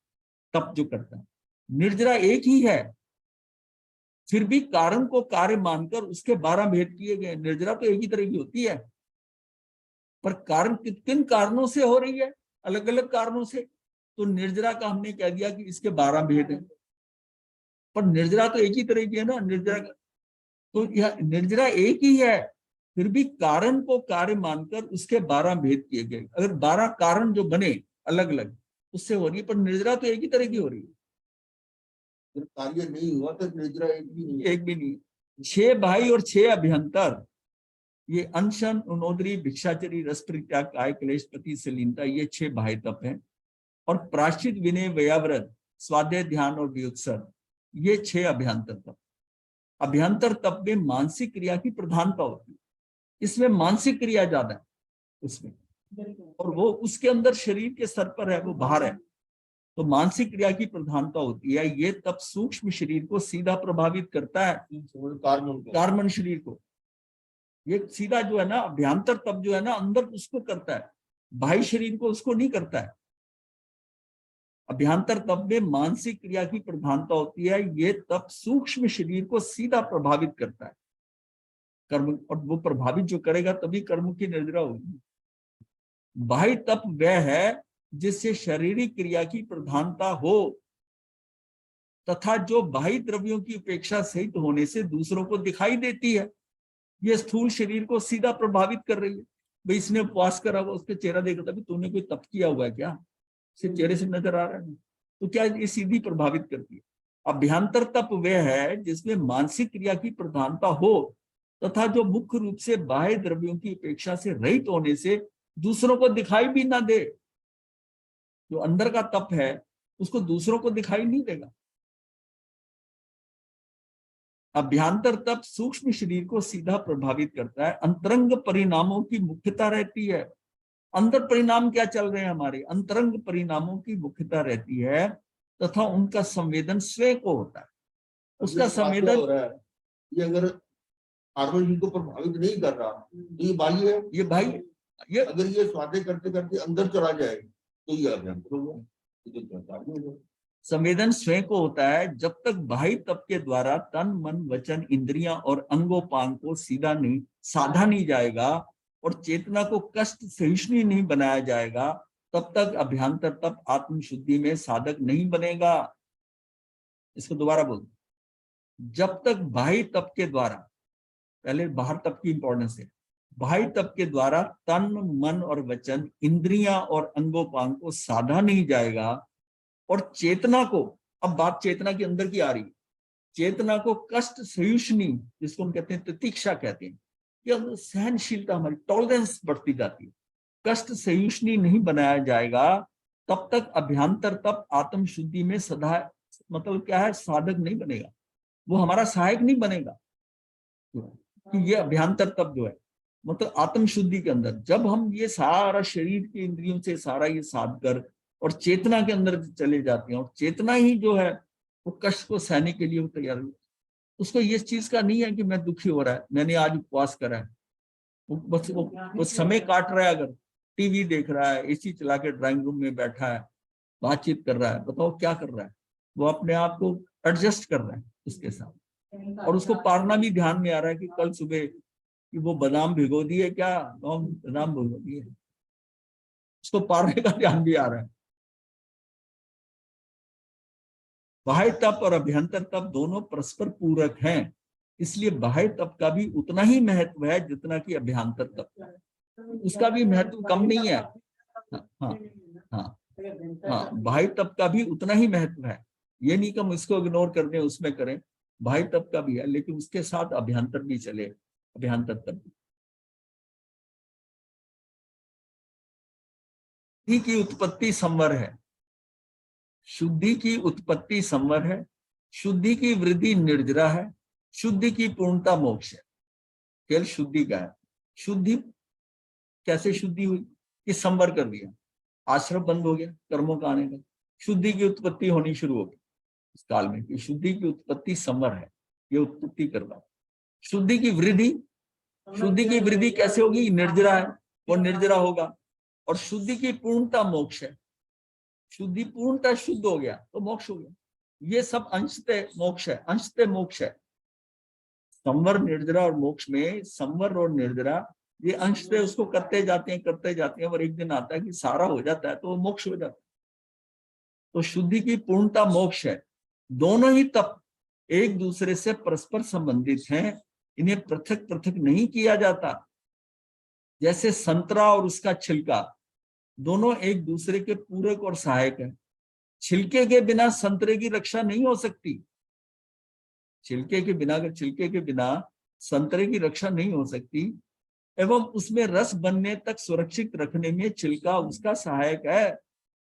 तप जो करता है। निर्जरा एक ही है, फिर भी कारण को कार्य मानकर उसके 12 भेद किए गए। निर्जरा तो एक ही तरह की होती है, पर कारण किन कारणों से हो रही है, अलग अलग कारणों से। तो निर्जरा का हमने कह दिया कि इसके 12 भेद हैं, पर निर्जरा तो एक ही तरह की है ना। निर्जरा तो यह निर्जरा एक ही है, फिर भी कारण को कार्य मानकर उसके 12 भेद किए गए। अगर 12 कारण जो बने अलग अलग, उससे हो रही है, पर निर्जरा तो एक ही तरह की हो रही है। कार्य नहीं हुआ तो निर्जरा एक भी नहीं। 6 भाई और 6 अभ्यंतर, ये अनशन, उनोदरी, भिक्षाचरी, रस परित्याग, काय क्लेश, पति सलीनता, ये 6 भाई तप हैं। और प्राश्चित, विनय, व्याव्रत, स्वाध्याय, ध्यान और व्युत्सर्ग, ये 6 अभ्यंतर तप। अभ्यंतर तप में मानसिक क्रिया की प्रधानता होती है, इसमें मानसिक क्रिया ज्यादा है उसमें, और वो उसके अंदर शरीर के स्तर पर है, वो बाहर है, तो मानसिक क्रिया की प्रधानता होती है। ये तप सूक्ष्म शरीर को सीधा प्रभावित करता है, कार्बन शरीर को। ये सीधा जो है ना अभ्यंतर तप जो है ना अंदर उसको करता है, बाह्य शरीर को उसको नहीं करता है। अभ्यंतर तप में मानसिक क्रिया की प्रधानता होती है, ये तप सूक्ष्म शरीर को सीधा प्रभावित करता है कर्म, और वो प्रभावित जो करेगा तभी कर्म की निर्जरा होगी। बाह्य तप वह है जिससे शारीरिक क्रिया की प्रधानता हो तथा जो बाह्य द्रव्यों की उपेक्षा सहित होने से दूसरों को दिखाई देती है। ये स्थूल शरीर को सीधा प्रभावित कर रही है। भाई इसने उपवास करा हुआ, उसके चेहरा देखा, तभी तूने कोई तप किया हुआ है क्या, सिर्फ चेहरे से नजर आ रहा है, तो क्या ये सीधी प्रभावित करती है। अभ्यंतर तप वह है जिसमें मानसिक क्रिया की प्रधानता हो तथा जो मुख्य रूप से बाह्य द्रव्यों की अपेक्षा से रहित होने से दूसरों को दिखाई भी ना दे। जो अंदर का तप है उसको दूसरों को दिखाई नहीं देगा। अभ्यंतर तप सूक्ष्म शरीर को सीधा प्रभावित करता है। अंतरंग परिणामों की मुख्यता रहती है। अंदर परिणाम क्या चल रहे हैं हमारे, अंतरंग परिणामों की मुख्यता रहती है तथा उनका संवेदन स्वयं को होता है। उसका संवेदन हो रहा है, ये अगर कार्बन को प्रभावित नहीं कर रहा तो ये बाह्य है, ये भाई ये अगर ये स्वाध्याय करते करते अंदर चला जाए तो ये अभ्यंतर होगा, संवेदन स्वयं को होता है। जब तक बाह्य तप के द्वारा तन, मन, वचन, इंद्रियां और अंगोपांग को सीधा नहीं साधा नहीं जाएगा और चेतना को कष्ट सहिष्णु नहीं बनाया जाएगा, तब तक अभ्यंतर तप आत्म शुद्धि में साधक नहीं बनेगा। इसको दोबारा बोल, जब तक बाह्य तप के द्वारा, पहले बाहर तप की इंपॉर्टेंस है, बाह्य तप के द्वारा तन, मन और वचन, इंद्रियां और अंगोपांग को साधा नहीं जाएगा और चेतना को, अब बात चेतना के अंदर की आ रही है, चेतना को कष्ट सहिष्णु, जिसको हम कहते हैं प्रतीक्षा कहते हैं, यह सहनशीलता, हमारी टॉलरेंस बढ़ती जाती है, कष्ट सहिष्णु नहीं बनाया जाएगा, तब तक अभ्यंतर तप आत्म शुद्धि में सदा, मतलब क्या है, साधक नहीं बनेगा, वो हमारा सहायक नहीं बनेगा। कि ये अभ्यंतर तप जो है मतलब आत्म शुद्धि के अंदर, जब हम ये सारा शरीर के इंद्रियों से सारा ये साध कर और चेतना के अंदर चले जाते हैं और चेतना ही जो है वो कष्ट को सहने के लिए वो तैयार है। उसको ये चीज का नहीं है कि मैं दुखी हो रहा है, मैंने आज उपवास करा है, बस वो समय काट रहा है, अगर टीवी देख रहा है, एसी चला के ड्राइंग रूम में बैठा है, बातचीत कर रहा है, बताओ क्या कर रहा है, वो अपने आप को एडजस्ट कर रहा है उसके साथ। और उसको पारना भी ध्यान में आ रहा है कि कल सुबह कि वो बादाम भिगो दिए क्या, बादाम भिगो दिए, उसको पारने का ध्यान भी आ रहा है। बाह्य तप और अभ्यंतर तप दोनों परस्पर पूरक हैं, इसलिए बाह्य तप का भी उतना ही महत्व है जितना कि अभ्यंतर तप का, उसका भी महत्व कम नहीं है। हाँ हाँ हाँ, बाह्य तप का भी उतना ही महत्व है, ये नहीं कि हम इसको इग्नोर कर दें, उसमें करें, बाह्य तप का भी है, लेकिन उसके साथ अभ्यंतर भी चले, अभ्यंतर तप। शुद्धि की उत्पत्ति संवर है, शुद्धि की उत्पत्ति संवर है, शुद्धि की वृद्धि निर्जरा है, शुद्धि की पूर्णता मोक्ष है। केवल शुद्धि का है। शुद्धि कैसे शुद्धि हुई कि संवर कर दिया, आश्रम बंद हो गया कर्मों का आने का, शुद्धि की उत्पत्ति होनी शुरू हो गई इस काल में, कि शुद्धि की उत्पत्ति संवर है, ये उत्पत्ति कर रहा है। शुद्धि की वृद्धि, शुद्धि की वृद्धि कैसे होगी, निर्जरा है वो निर्जरा होगा। और शुद्धि की पूर्णता मोक्ष है, शुद्धि पूर्णता शुद्ध हो गया तो मोक्ष हो गया। ये सब अंशतः मोक्ष है, अंशतः मोक्ष है। संवर, निर्जरा और मोक्ष में संवर और निर्जरा ये अंशतः उसको करते जाते हैं और एक दिन आता है कि सारा हो जाता है तो वो मोक्ष हो जाता है। तो शुद्धि की पूर्णता मोक्ष है। दोनों ही तप एक दूसरे से परस्पर संबंधित हैं, इन्हें पृथक पृथक नहीं किया जाता। जैसे संतरा और उसका छिलका दोनों एक दूसरे के पूरक और सहायक हैं। छिलके के बिना संतरे की रक्षा नहीं हो सकती, छिलके के बिना, अगर छिलके के बिना संतरे की रक्षा नहीं हो सकती, एवं उसमें रस बनने तक सुरक्षित रखने में छिलका उसका सहायक है।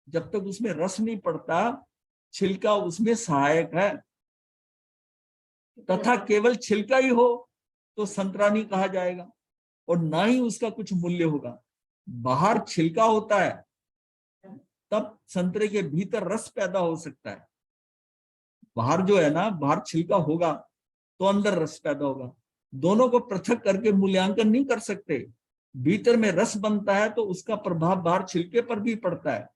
जब तक उसमें रस नहीं पड़ता, छिलका उसमें सहायक है। तथा केवल छिलका ही हो तो संतरा नहीं कहा जाएगा और ना ही उसका कुछ मूल्य होगा। बाहर छिलका होता है तब संतरे के भीतर रस पैदा हो सकता है। बाहर जो है ना, बाहर छिलका होगा तो अंदर रस पैदा होगा। दोनों को पृथक करके मूल्यांकन नहीं कर सकते। भीतर में रस बनता है तो उसका प्रभाव बाहर छिलके पर भी पड़ता है।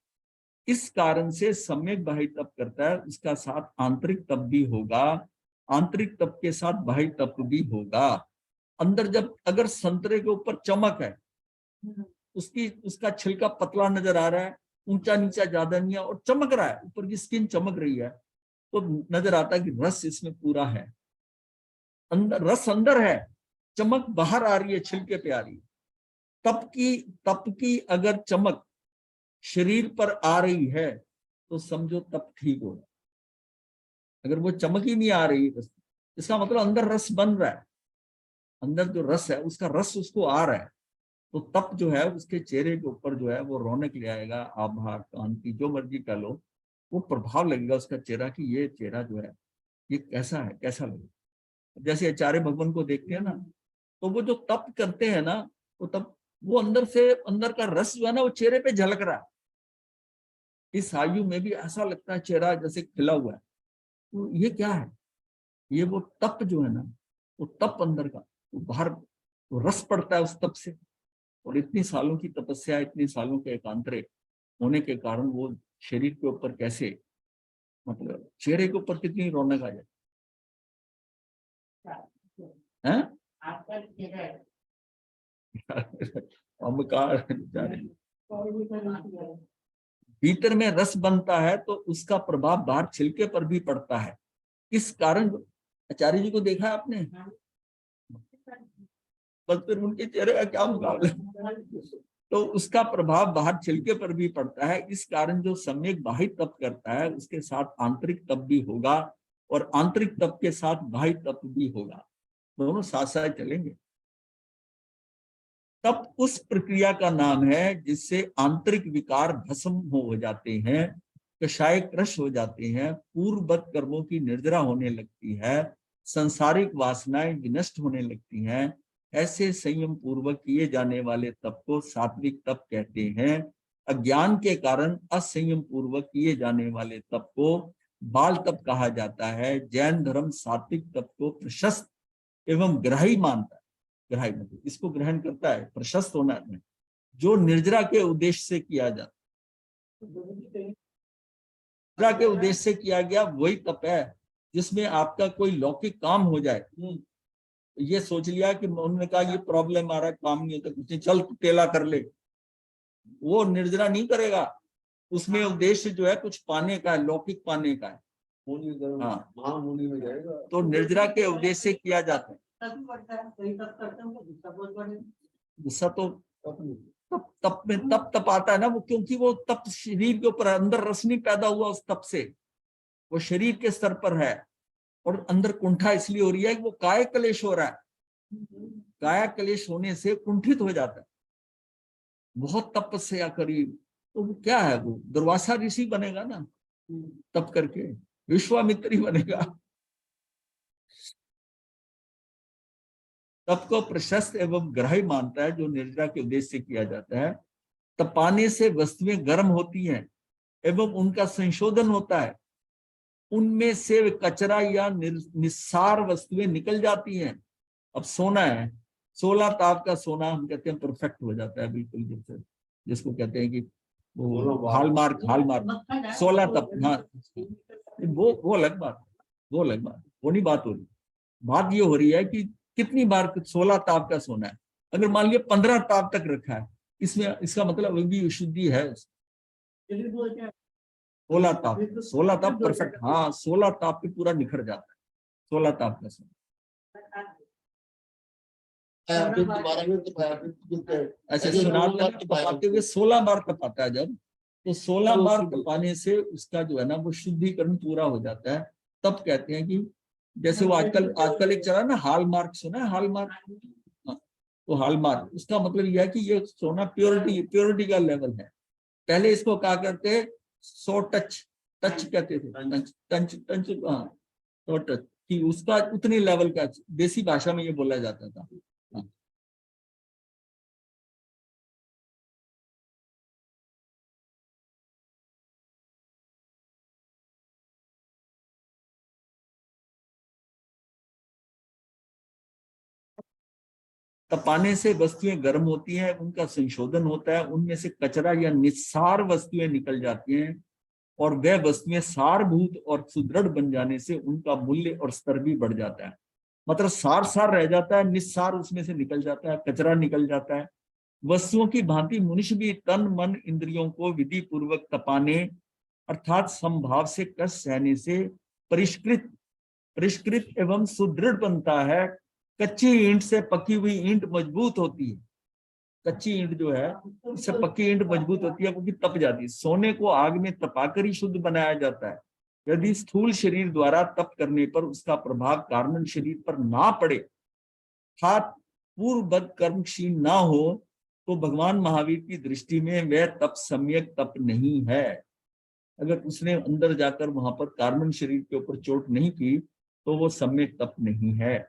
इस कारण से सम्यक बाह्य तप करता है, उसका साथ आंतरिक तप भी होगा, आंतरिक तप के साथ बाह्य तप भी होगा। अंदर जब अगर संतरे के ऊपर चमक है, उसका छिलका पतला नजर आ रहा है, ऊंचा नीचा ज्यादा नहीं है और चमक रहा है, ऊपर की स्किन चमक रही है, तो नजर आता है कि रस इसमें पूरा है। अंदर रस अंदर है, चमक बाहर आ रही है, छिलके पे आ रही है। तप की अगर चमक शरीर पर आ रही है तो समझो तप ठीक हो रहा है। अगर वो चमक ही नहीं आ रही, इसका मतलब अंदर रस बन रहा है, अंदर जो रस है उसका रस उसको आ रहा है, तो तप जो है उसके चेहरे के ऊपर जो है वो रौनक ले आएगा, आभा, कांति, जो मर्जी कह लो, वो प्रभाव लगेगा उसका चेहरा कि ये चेहरा जो है ये कैसा है, कैसा लगेगा। जैसे आचार्य भगवान को देखते हैं ना, तो वो जो तप करते हैं ना, वो तप, वो अंदर से, अंदर का रस जो है ना वो चेहरे पे झलक रहा है। इस आयु में भी ऐसा लगता है चेहरा जैसे खिला हुआ है। तो ये क्या है? ये वो तप जो है ना, वो तप अंदर का, वो बाहर वो रस पड़ता है उस तप से। और इतनी सालों की तपस्या, इतने सालों के एकांतरे होने के कारण वो शरीर के ऊपर कैसे, मतलब चेहरे के ऊपर कितनी रौनक आ जाए हैं? हम कहा जा रहे हैं। भीतर में रस बनता है तो उसका प्रभाव बाहर छिलके पर भी पड़ता है। इस कारण आचार्य जी को देखा आपने, बस फिर उनके चेहरे का क्या मुकाबला। तो उसका प्रभाव बाहर छिलके पर भी पड़ता है। इस कारण जो सम्यक बाह्य तप करता है उसके साथ आंतरिक तप भी होगा और आंतरिक तप के साथ बाह्य तप भी होगा, दोनों साथ साथ चलेंगे। तप उस प्रक्रिया का नाम है जिससे आंतरिक विकार भस्म हो जाते हैं, कषाय क्रश हो जाते हैं, पूर्ववत कर्मों की निर्जरा होने लगती है, संसारिक वासनाएं विनष्ट होने लगती हैं। ऐसे संयम पूर्वक किए जाने वाले तप को सात्विक तप कहते हैं। अज्ञान के कारण असंयम पूर्वक किए जाने वाले तप को बाल तप कहा जाता है। जैन धर्म सात्विक तप को प्रशस्त एवं ग्राही मानता है। ग्राही मतलब इसको ग्रहण करता है, प्रशस्त होना है, जो निर्जरा के उद्देश्य से किया जाता है। निर्जरा के उद्देश्य से किया गया वही तप है जिसमें आपका कोई लौकिक काम हो जाए। ये सोच लिया कि उन्होंने कहा ये प्रॉब्लम आ रहा है, काम नहीं होता, कुछ नहीं, चल केला कर ले, वो निर्जरा नहीं करेगा। उसमें उद्देश्य जो है कुछ पाने का है, लौकिक पाने का है। हाँ, में जाएगा तो निर्जरा के उद्देश्य से किया जाता है। गुस्सा तो तप में तप आता है ना, वो क्योंकि वो तप शरीर के ऊपर अंदर रस नहीं पैदा हुआ उस तप से, वो शरीर के स्तर पर है। और अंदर कुंठा इसलिए हो रही है कि वो काय क्लेश हो रहा है। काया क्लेश होने से कुंठित हो जाता है। बहुत तपस्या करी तो वो क्या है, वो दुर्वासा ऋषि बनेगा ना तप करके, विश्वामित्री बनेगा। तप को प्रशस्त एवं ग्राही मानता है जो निर्जरा के उद्देश्य से किया जाता है। तपाने से वस्तुएं गर्म होती हैं एवं उनका संशोधन होता है, उनमें से कचरा या निस्सार वस्तुएं निकल जाती हैं। अब सोना है, 16 ताप का सोना हम कहते हैं परफेक्ट हो जाता है बिल्कुल, जैसे जिसको कहते हैं कि वो हॉलमार्क 16 तप। हाँ, वो अलग बात, वो अलग बात, वो नहीं बात हो रही। बात ये हो रही है कि कितनी बार 16 ताप का सोना है। अगर मान लिया 15 ताप तक रखा है, इसमें इसका मतलब भी विशुद्धि है। 16 ताप, 16 ताप परफेक्ट। हाँ, 16 ताप पे पूरा निखर जाता है 16 ताप का सोना। ऐसे तपाते हुए 16 बार तपाता है जब, तो 16 बार तपाने से उसका जो है ना वो शुद्धिकरण पूरा हो जाता है। तब कहते हैं कि जैसे वो आजकल एक चला ना हॉलमार्क, सुना है हॉलमार्क? हाँ, तो हॉलमार्क उसका मतलब यह है कि ये सोना प्योरिटी का लेवल है। पहले इसको क्या करते, 100 टच कहते थे, टच, हाँ 100 टच कि उसका उतने लेवल का, देसी भाषा में ये बोला जाता था। हाँ। तपाने से वस्तुएं गर्म होती हैं, उनका संशोधन होता है, उनमें से कचरा या निस्सार वस्तुएं निकल जाती हैं और वह वस्तुएं सारभूत और सुदृढ़ बन जाने से उनका मूल्य और स्तर भी बढ़ जाता है। मतलब सार रह जाता है, निस्सार उसमें से निकल जाता है, कचरा निकल जाता है। वस्तुओं की भांति मनुष्य भी तन मन इंद्रियों को विधि पूर्वक तपाने अर्थात समभाव से कष्ट सहने से परिष्कृत एवं सुदृढ़ बनता है। कच्ची ईंट से पकी हुई ईंट मजबूत होती है। कच्ची ईंट जो है इससे पक्की ईंट मजबूत होती है क्योंकि तप जाती है। सोने को आग में तपाकर ही शुद्ध बनाया जाता है। यदि स्थूल शरीर द्वारा तप करने पर उसका प्रभाव कारण शरीर पर ना पड़े, अर्थात पूर्ववत कर्मक्षीण ना हो, तो भगवान महावीर की दृष्टि में वह तप सम्यक तप नहीं है। अगर उसने अंदर जाकर वहां पर कार्बन शरीर के ऊपर चोट नहीं की तो वो सम्यक तप नहीं है।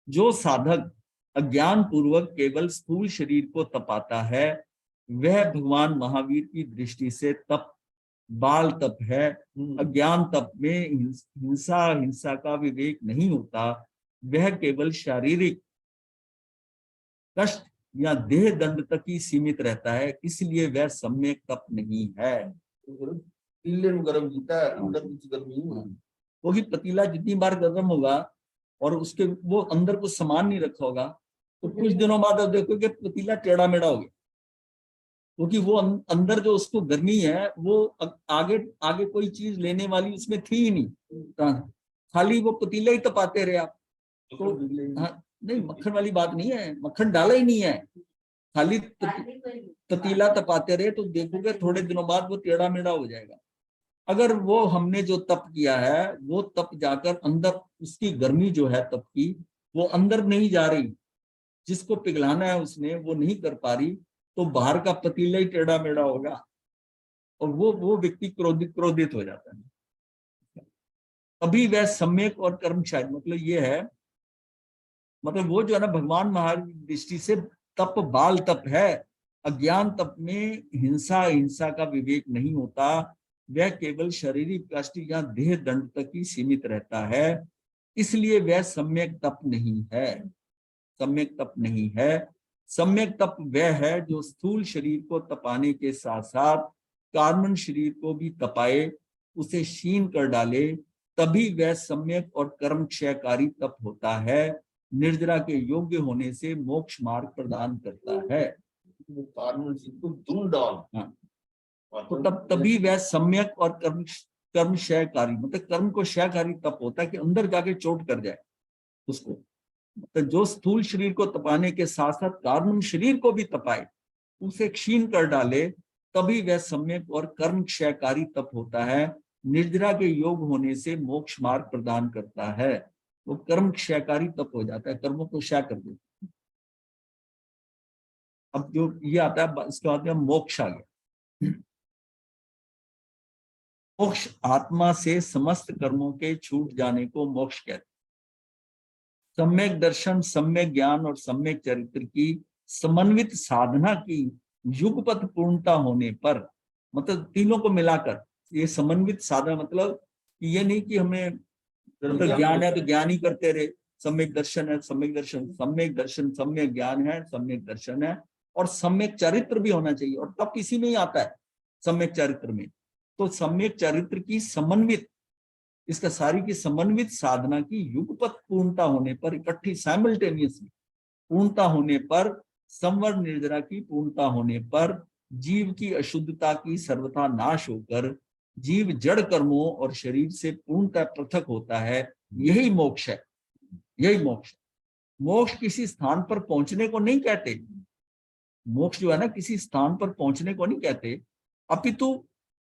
जो साधक अज्ञान पूर्वक केवल स्थूल शरीर को तपाता है वह भगवान महावीर की दृष्टि से तप बाल तप है। अज्ञान तप में हिंसा का विवेक नहीं होता, वह केवल शारीरिक कष्ट या देह दंड तक ही सीमित रहता है, इसलिए वह सम्यक तप नहीं है। गर्म जीता है, अंदर कुछ गर्म नहीं है। क्योंकि पतीला जितनी बार गर्म होगा और उसके वो अंदर कुछ सामान नहीं रखा होगा तो कुछ दिनों बाद आप देखोगे पतीला टेढ़ा मेढ़ा हो गया, क्योंकि वो अंदर जो उसको गर्मी है वो आगे कोई चीज लेने वाली उसमें थी ही नहीं, खाली वो पतीला ही तपाते रहे आप। तो हाँ, नहीं मक्खन वाली बात नहीं है, मक्खन डाला ही नहीं है, खाली पतीला तपाते रहे तो देखोगे थोड़े दिनों बाद वो टेढ़ा मेढ़ा हो जाएगा। अगर वो हमने जो तप किया है वो तप जाकर अंदर उसकी गर्मी जो है तप की वो अंदर नहीं जा रही, जिसको पिघलाना है उसने वो नहीं कर पा रही, तो बाहर का पतीला ही टेढ़ा मेढ़ा होगा और वो व्यक्ति क्रोधित हो जाता है। अभी वह सम्यक और कर्मशाली मतलब ये है, मतलब वो जो है ना भगवान महावीर दृष्टि से तप बाल तप है। अज्ञान तप में हिंसा का विवेक नहीं होता, वह केवल शारीरिक कष्ट या देह दंड तक ही सीमित रहता है, इसलिए वह सम्यक तप नहीं है। सम्यक तप नहीं है। सम्यक तप वह है जो स्थूल शरीर को तपाने के साथ साथ कार्बन शरीर को भी तपाए, उसे क्षीण कर डाले, तभी वह सम्यक और कर्म क्षयकारी तप होता है। निर्जरा के योग्य होने से मोक्ष मार्ग प्रदान करता है। हाँ, तो तभी वह सम्यक और कर्म क्षयकारी मतलब कर्म को क्षयकारी तप होता है कि अंदर जाके चोट कर जाए उसको। तो जो स्थूल शरीर को तपाने के साथ साथ कार्बन शरीर को भी तपाए, उसे क्षीण कर डाले, तभी वह सम्यक और कर्म क्षयकारी तप होता है। निर्जरा के योग होने से मोक्ष मार्ग प्रदान करता है। वो कर्म क्षयकारी तप हो जाता है, कर्मों को क्षय कर देता है। अब जो ये आता है इसके बाद में मोक्ष आ गया। मोक्ष आत्मा से समस्त कर्मों के छूट जाने को मोक्ष कहते हैं। सम्यक दर्शन, सम्यक ज्ञान और सम्यक चरित्र की समन्वित साधना की युगपथ पूर्णता होने पर, मतलब तीनों को मिलाकर ये समन्वित साधना, मतलब ये नहीं कि हमें मतलब ज्ञान है तो ज्ञान ही करते रहे, सम्यक दर्शन है सम्यक दर्शन, सम्यक दर्शन सम्यक ज्ञान है सम्यक दर्शन है, और सम्यक चरित्र भी होना चाहिए, और तब इसी में ही आता है सम्यक चरित्र में। तो सम्यक चरित्र की समन्वित, इसका सारी की समन्वित साधना की युगपथ पूर्णता होने पर, इकट्ठी साइमल्टेनियसली पूर्णता होने पर, संवर निर्जरा की पूर्णता होने पर जीव की अशुद्धता की सर्वथा नाश होकर जीव जड़ कर्मों और शरीर से पूर्णतः पृथक होता है। यही मोक्ष है, यही मोक्ष। मोक्ष किसी स्थान पर पहुंचने को नहीं कहते, मोक्ष जो है ना किसी स्थान पर पहुंचने को नहीं कहते, अपितु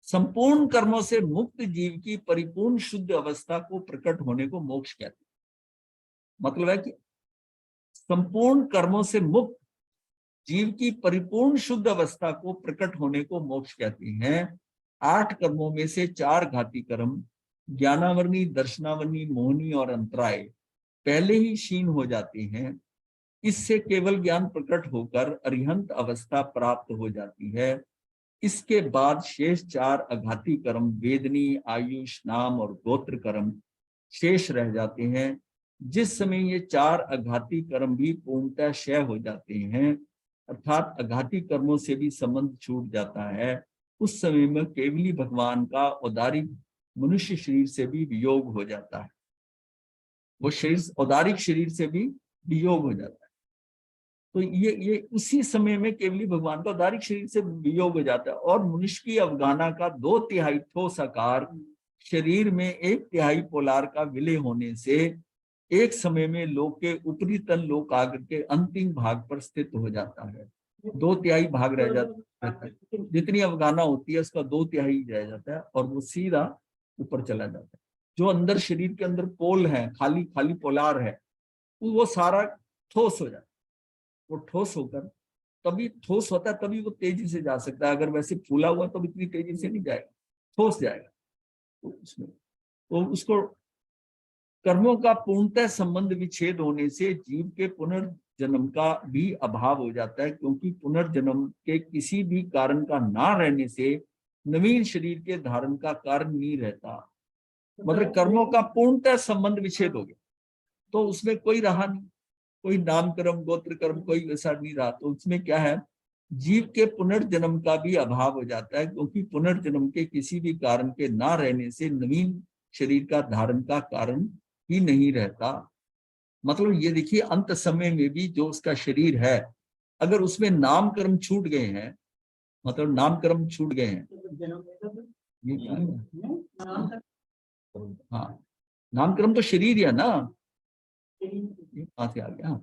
संपूर्ण कर्मों से मुक्त जीव की परिपूर्ण शुद्ध अवस्था को प्रकट होने को मोक्ष कहते हैं। मतलब है कि संपूर्ण कर्मों से मुक्त जीव की परिपूर्ण शुद्ध अवस्था को प्रकट होने को मोक्ष कहते हैं। 8 कर्मों में से 4 घाती कर्म ज्ञानावरणी, दर्शनावरणी, मोहनी और अंतराय पहले ही क्षीण हो जाते हैं। इससे केवल ज्ञान प्रकट होकर अरिहंत अवस्था प्राप्त हो जाती है। इसके बाद शेष 4 अघाती कर्म वेदनी, आयुष, नाम और गोत्र कर्म शेष रह जाते हैं। जिस समय ये 4 अघाती कर्म भी पूर्णतः क्षय हो जाते हैं, अर्थात अघाती कर्मों से भी संबंध छूट जाता है, उस समय में केवली भगवान का औदारिक मनुष्य शरीर से भी वियोग हो जाता है। वो शरीर औदारिक शरीर से भी वियोग हो जाता है। तो ये उसी समय में केवली भगवान का औदारिक शरीर से वियोग हो जाता है। और मनुष्य की अवगाहना का 2/3 ठोस आकार शरीर में 1/3 पोलार का विलय होने से एक समय में लोक के ऊपरी तल लोक आग्र के अंतिम भाग पर स्थित हो जाता है। 2/3 भाग रह जाता है। जितनी अवगाहना होती है उसका 2/3 रह जाता है और वो सीधा ऊपर चला जाता है। जो अंदर शरीर के अंदर पोल है, खाली खाली पोलार है, वो सारा ठोस हो जाता है। वो ठोस होकर तभी ठोस होता है, तभी वो तेजी से जा सकता है। अगर वैसे फूला हुआ तो इतनी तेजी से नहीं जाएगा, ठोस जाएगा। तो उसको कर्मों का पूर्णतः संबंध विच्छेद होने से जीव के पुनर्जन्म का भी अभाव हो जाता है, क्योंकि पुनर्जन्म के किसी भी कारण का ना रहने से नवीन शरीर के धारण का कारण नहीं रहता। मतलब कर्मों का पूर्णतः संबंध विच्छेद हो गया तो उसमें कोई रहा नहीं, कोई नाम कर्म, गोत्र कर्म कोई वैसा नहीं रहा। तो उसमें क्या है, जीव के पुनर्जन्म का भी अभाव हो जाता है, क्योंकि पुनर्जन्म के किसी भी कारण के ना रहने से नवीन शरीर का धारण का कारण ही नहीं रहता। मतलब ये देखिए, अंत समय में भी जो उसका शरीर है, अगर उसमें नाम कर्म छूट गए हैं, मतलब नाम कर्म छूट गए हैं, ये क्या है? हाँ, नामकर्म तो शरीर है ना, ये कहां से आ गया?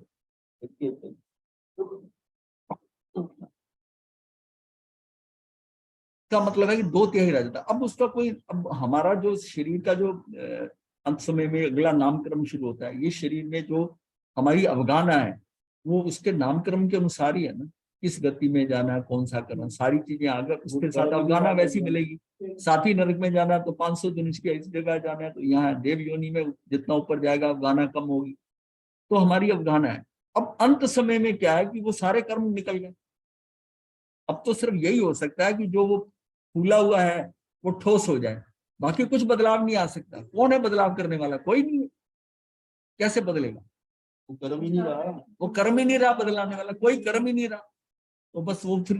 का मतलब है कि 2/3 रह जाता। अब उसका कोई, अब हमारा जो शरीर का जो अंत समय में अगला नामकर्म शुरू होता है, ये शरीर में जो हमारी अवगाहना है वो उसके नामकर्म के अनुसार ही है ना, किस गति में जाना है, कौन सा करना, सारी चीजें अगर उसके साथ अवगाहना वैसी मिलेगी। साथी नरक में जाना तो 500 दिन की इस जगह जाना है, तो यहाँ देव योनि में जितना ऊपर जाएगा अवगाहना कम होगी। तो हमारी अवगाहना है। अब अंत समय में क्या है कि वो सारे कर्म निकल गए। अब तो सिर्फ यही हो सकता है कि जो वो फूला हुआ है वो ठोस हो जाए, बाकी कुछ बदलाव नहीं आ सकता। कौन है बदलाव करने वाला? कोई नहीं है। कैसे बदलेगा? वो कर्म ही नहीं रहा। वो कर्म ही नहीं रहा बदलाने वाला, कोई कर्म ही नहीं रहा। तो बस वो फिर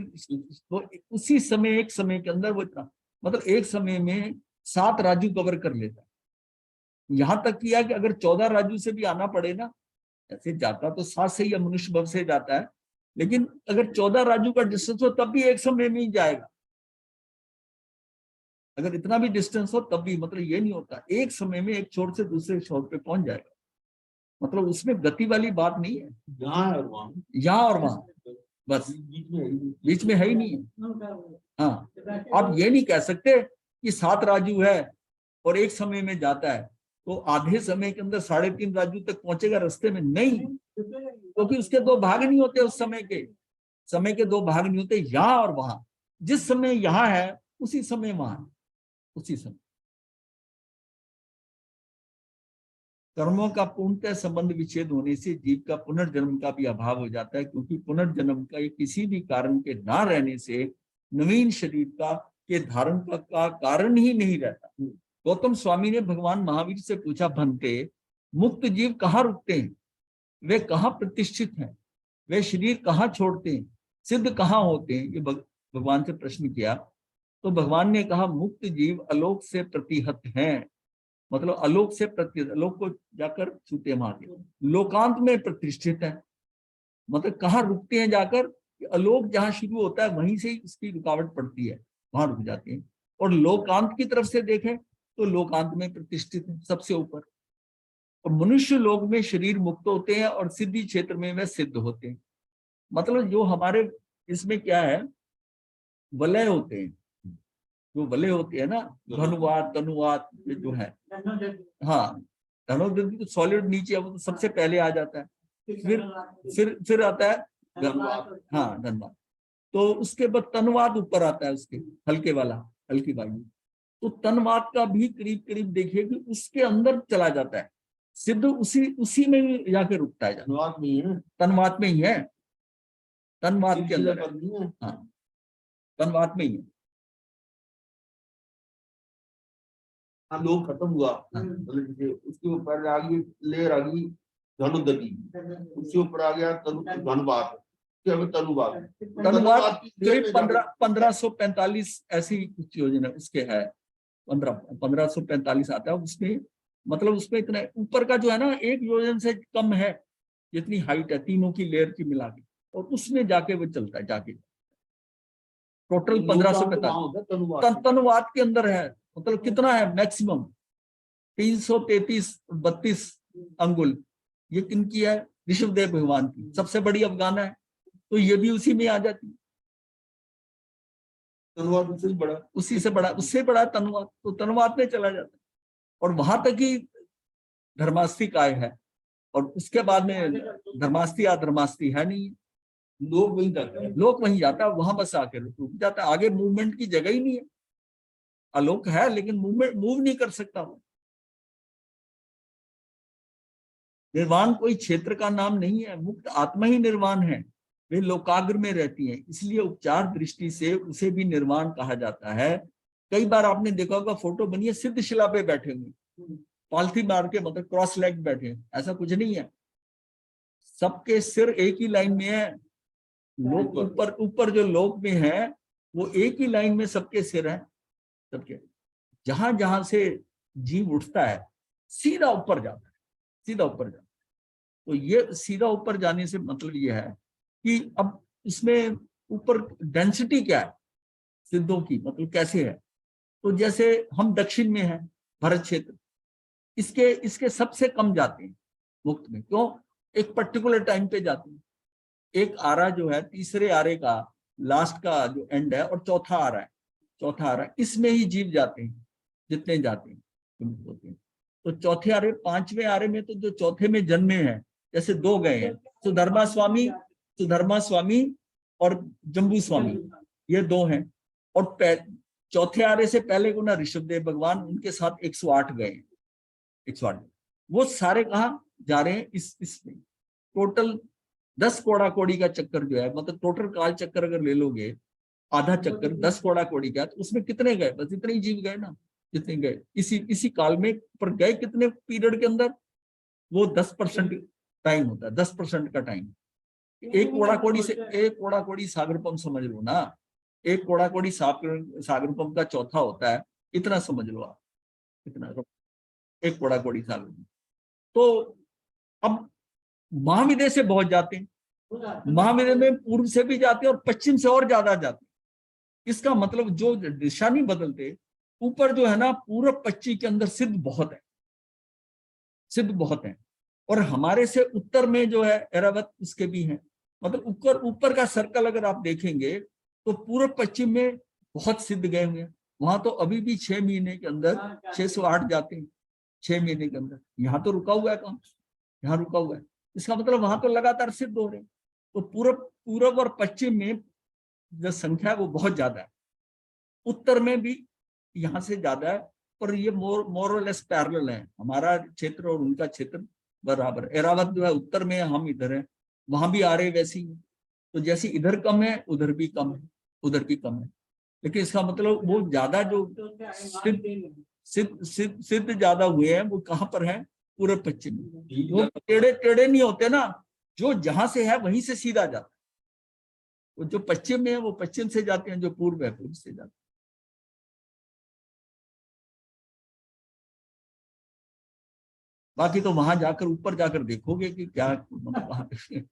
वो उसी समय, एक समय के अंदर वो इतना, मतलब एक समय में 7 राजू कवर कर लेता है। यहां तक किया कि अगर 14 राजू से भी आना पड़े ना, ऐसे जाता तो 7 से ही मनुष्य भव से जाता है, लेकिन अगर 14 राजू का डिस्टेंस हो तब भी एक समय में ही जाएगा। अगर इतना भी डिस्टेंस हो तब भी, मतलब ये नहीं होता एक समय में एक छोर से दूसरे छोर पे पहुंच जाएगा। मतलब उसमें गति वाली बात नहीं है, यहाँ और वहाँ, यहाँ और वहां, बस बीच में है ही नहीं है। हाँ, आप ये नहीं कह सकते कि 7 राजू है और एक समय में जाता है तो आधे समय के अंदर 3.5 राजू तक पहुंचेगा रास्ते में, नहीं, क्योंकि उसके 2 भाग नहीं होते। उस समय के 2 भाग नहीं होते, यहाँ और वहां। जिस समय यहाँ है उसी समय वहां, उसी समय। कर्मों का पूर्णतः संबंध विच्छेद होने से जीव का पुनर्जन्म का भी अभाव हो जाता है, क्योंकि पुनर्जन्म का किसी भी कारण के ना रहने से नवीन शरीर का के धारण का कारण ही नहीं रहता। गौतम स्वामी ने भगवान महावीर से पूछा, भंते मुक्त जीव कहाँ रुकते हैं, वे कहाँ प्रतिष्ठित हैं, वे शरीर कहाँ छोड़ते हैं, सिद्ध कहाँ होते हैं? ये भगवान से प्रश्न किया तो भगवान ने कहा, मुक्त जीव अलोक से प्रतिहत हैं। मतलब अलोक से प्रतिहत, अलोक को जाकर छूते मारते, लोकांत में प्रतिष्ठित है। मतलब कहाँ रुकते हैं जाकर? अलोक जहाँ शुरू होता है वहीं से ही उसकी रुकावट पड़ती है, वहां रुक जाते हैं। और लोकांत की तरफ से देखें तो लोकांत में प्रतिष्ठित है, सबसे ऊपर। और मनुष्य लोक में शरीर मुक्त होते हैं और सिद्धि क्षेत्र में वे सिद्ध होते हैं। मतलब जो हमारे इसमें क्या है, वलय होते हैं, जो वलय होते हैं ना, धनुवात तनुवात जो है, हाँ, धनोदधि तो सॉलिड नीचे है, वो तो सबसे पहले आ जाता है। फिर आता है हाँ धनवाद। तो उसके बाद तनवाद ऊपर आता है, उसके हल्के वाला, हल्की वायु। तो तनवाद का भी करीब करीब देखिए कि उसके अंदर चला जाता है, सिद्ध उसी में ही जाके रुकता है। धनवाद में ही है, तनवाद में ही है, तनवाद के अंदर है। पर नहीं है। हाँ, तनवाद में ही है। लोग खत्म हुआ, हाँ। मतलब जैसे उसके ऊपर आ गई लेयर, आ गई धनुदति, उसके ऊपर आ गया धनवाद, तनुवाद। तनुवाद करीब 1545 ऐसी कुछ योजना उसके है, 1545 आता है उसमें। मतलब उसमें इतना ऊपर का जो है ना, एक योजन से कम है जितनी हाइट है तीनों की लेयर की मिला के, और उसमें जाके वो चलता है जाके। टोटल 1545 तनुवाद के अंदर है। मतलब कितना है मैक्सिमम 333-32 अंगुल। ये किनकी है? ऋषभदेव भगवान की, सबसे बड़ी अफगाना है, तो ये भी उसी में आ जाती है। तनुवाद उससे बड़ा, उसी से बड़ा, उससे बड़ा तनुवाद, तो तनुवाद में चला जाता है। और वहां तक ही धर्मास्थी काय है, और उसके बाद में धर्मास्थी अधर्मास्थी है नहीं। लोग वहीं जाते हैं, लोग वहीं जाता है, वहां बस आके रुक जाता है, आगे मूवमेंट की जगह ही नहीं है। आलोक है लेकिन मूवमेंट मूव नहीं कर सकता वो। निर्वाण कोई क्षेत्र का नाम नहीं है, मुक्त आत्मा ही निर्वाण है। वे लोकाग्र में रहती हैं, इसलिए उपचार दृष्टि से उसे भी निर्वाण कहा जाता है। कई बार आपने देखा होगा फोटो बनी है सिद्ध शिला पे बैठे हुए, पालथी मार के, मतलब क्रॉस लेग बैठे हैं, ऐसा कुछ नहीं है। सबके सिर एक ही लाइन में है। लोग ऊपर जो लोक में है वो एक ही लाइन में सबके सिर हैं, सबके। जहां जहां से जीव उठता है सीधा ऊपर जाता है, सीधा ऊपर जाता है। तो ये सीधा ऊपर जाने से मतलब ये है कि अब इसमें ऊपर डेंसिटी क्या है सिद्धों की, मतलब कैसे है। तो जैसे हम दक्षिण में हैं, भरत क्षेत्र, इसके सबसे कम जाते हैं मुक्त में। क्यों? एक पर्टिकुलर टाइम पे जाते हैं। एक आरा जो है, तीसरे आरे का लास्ट का जो एंड है, और चौथा आरा इसमें ही जीव जाते हैं, जितने जाते हैं होते हैं। तो चौथे आरे, पांचवें आरे में तो जो चौथे में जन्मे हैं, जैसे दो गए हैं, सुधर्मा स्वामी और जम्बू स्वामी, ये दो हैं। और चौथे आरे से पहले को ना ऋषभदेव भगवान, उनके साथ 108 गए, 108। वो सारे कहाँ जा रहे हैं? इसमें टोटल 10 कोड़ा कोड़ी का चक्कर जो है, मतलब टोटल काल चक्कर अगर ले लोगे, आधा चक्कर 10 कोड़ा कोड़ी का, तो उसमें कितने गए? बस इतने ही जीव गए ना, जितने गए इसी काल में। पर गए कितने पीरियड के अंदर? वो 10% टाइम होता है, 10% का टाइम। एक कोड़ा कोड़ी से, एक कोड़ा कोड़ी सागर पंप समझ लो ना, एक कोड़ा कोड़ी सागर पंप का चौथा होता है, इतना समझ लो आप, इतना एक कोड़ा कोड़ी सागर। तो अब महाविद्य से बहुत जाते हैं, महाविद्य में पूर्व से भी जाते हैं और पश्चिम से और ज्यादा जाते हैं। इसका मतलब जो दिशा नहीं बदलते, ऊपर जो है ना पूर्व पश्चिम के अंदर सिद्ध बहुत है, सिद्ध बहुत है। और हमारे से उत्तर में जो है ऐरावत, उसके भी हैं। मतलब ऊपर का सर्कल अगर आप देखेंगे तो पूर्व पश्चिम में बहुत सिद्ध गए हुए हैं। वहां तो अभी भी 6 महीने के अंदर 608 जाते हैं, 6 महीने के अंदर। यहाँ तो रुका हुआ है काम, यहाँ रुका हुआ है। इसका मतलब वहां तो लगातार सिद्ध हो रहे हैं। तो पूर्व और पश्चिम में जो संख्या है वो बहुत ज्यादा है, उत्तर में भी यहाँ से ज्यादा है। पर ये मोर और लेस पैरेलल है, हमारा क्षेत्र और उनका क्षेत्र बराबर। ऐरावत जो है उत्तर में, हम इधर है, वहां भी आ रहे वैसे ही। तो जैसे इधर कम है उधर भी कम है, उधर भी कम है। लेकिन इसका मतलब वो ज्यादा जो सिद्ध ज्यादा हुए हैं वो कहाँ पर है? पूर्व पश्चिम में। वो टेढ़े नहीं होते ना, जो जहां से है वहीं से सीधा जाता है। वो जो पश्चिम में है वो पश्चिम से जाते हैं, जो पूर्व है पूर्व से जाते हैं। बाकी तो वहां जाकर, ऊपर जाकर देखोगे कि क्या मतलब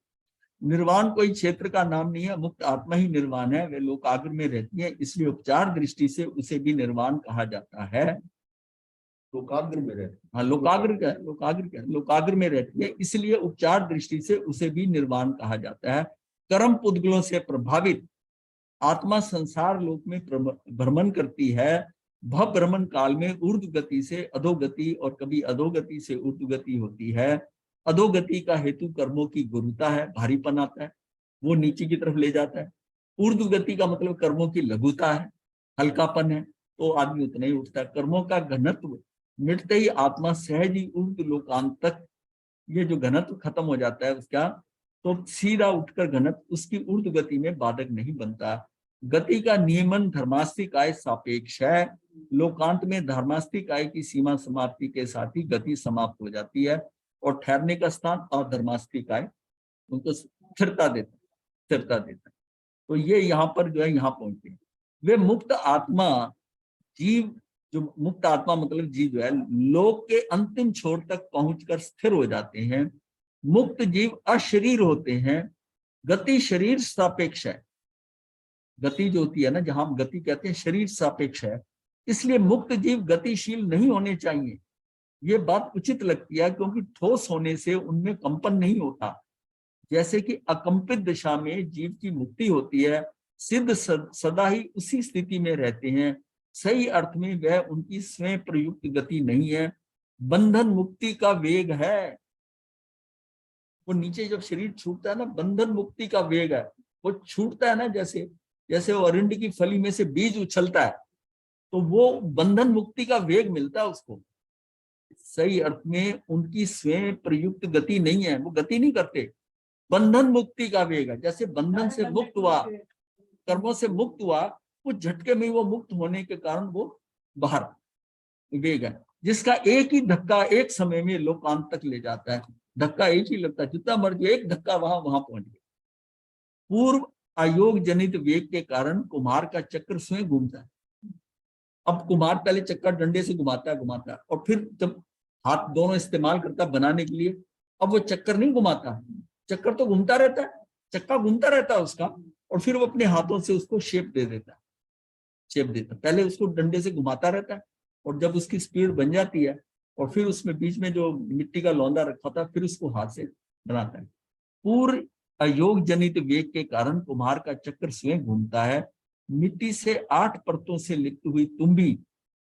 निर्वाण कोई क्षेत्र का नाम नहीं है, मुक्त आत्मा ही निर्वाण है। वे लोकाग्र में रहती है, इसलिए उपचार दृष्टि से उसे भी निर्वाण कहा जाता है। लोकाग्र में रहती है। हाँ, लोकाग्र में रहती है, इसलिए उपचार दृष्टि से उसे भी निर्वाण कहा जाता है। कर्म पुद्गलों से प्रभावित आत्मा संसार लोक में भ्रमण करती है, भ्रमण काल में ऊर्ध्व गति से अधोगति और कभी अधोगति से ऊर्ध्व गति होती है। अधोगति का हेतु कर्मों की गुरुता है, भारीपन आता है, वो नीचे की तरफ ले जाता है। ऊर्ध्व गति का मतलब कर्मों की लघुता है, हल्कापन है, तो आदमी उतना ही उठता है। कर्मों का घनत्व मिटते ही आत्मा सहज ही ऊर्ध्व लोकांत तक, ये जो घनत्व खत्म हो जाता है उसका, तो सीधा उठकर घनत्व उसकी ऊर्ध्व गति में बाधक नहीं बनता। गति का नियमन धर्मास्तिक आय सापेक्ष है। लोकांत में धर्मास्तिक आय की सीमा समाप्ति के साथ ही गति समाप्त हो जाती है और ठहरने का स्थान और धर्मास्तिक आय उनको स्थिरता देता है। तो ये यहाँ पर जो है यहाँ पहुंचते हैं। वे मुक्त आत्मा जीव, जो मुक्त आत्मा मतलब जीव जो है, लोक के अंतिम छोर तक पहुंचकर स्थिर हो जाते हैं। मुक्त जीव अशरीर होते हैं। गति शरीर सापेक्ष है। गति जो होती है ना, जहां हम गति कहते हैं, शरीर सापेक्ष है, इसलिए मुक्त जीव गतिशील नहीं होने चाहिए। ये बात उचित लगती है क्योंकि ठोस होने से उनमें कंपन नहीं होता। जैसे कि अकंपित दशा में जीव की मुक्ति होती है, सिद्ध सदा ही उसी स्थिति में रहते हैं। सही अर्थ में वह उनकी स्वयं प्रयुक्त गति नहीं है, बंधन मुक्ति का वेग है। वो नीचे जब शरीर छूटता है ना, बंधन मुक्ति का वेग है, वो छूटता है ना, जैसे जैसे वो अरिंड की फली में से बीज उछलता है, तो वो बंधन मुक्ति का वेग मिलता है उसको। सही अर्थ में उनकी स्वयं प्रयुक्त गति नहीं है, वो गति नहीं करते, बंधन मुक्ति का वेग है। जैसे बंधन से मुक्त हुआ, कर्मों से मुक्त हुआ, उस झटके में वो मुक्त होने के कारण वो बाहर वेग है, जिसका एक ही धक्का एक समय में लोकांत तक ले जाता है। धक्का एक ही लगता है, जितना मर्जी एक धक्का वहां पहुंच गया। पूर्व अयोग जनित वेग के कारण कुम्हार का चक्र स्वयं घूमता है। अब कुम्हार पहले चक्कर डंडे से घुमाता है और फिर जब हाथ दोनों इस्तेमाल करता है बनाने के लिए, अब वो चक्कर नहीं घुमाता, चक्कर तो घूमता रहता है, चक्का घूमता रहता है उसका, और फिर वो अपने हाथों से उसको शेप देता है। पहले उसको डंडे से घुमाता रहता है, और जब उसकी स्पीड बन जाती है और फिर उसमें बीच में जो मिट्टी का लौंदा रखा था, फिर उसको हाथ से बनाता है। पूर्व अयोग जनित वेग के कारण कुम्हार का चक्र स्वयं घूमता है। मिट्टी से 8 परतों से लिप्त हुई तुम्बी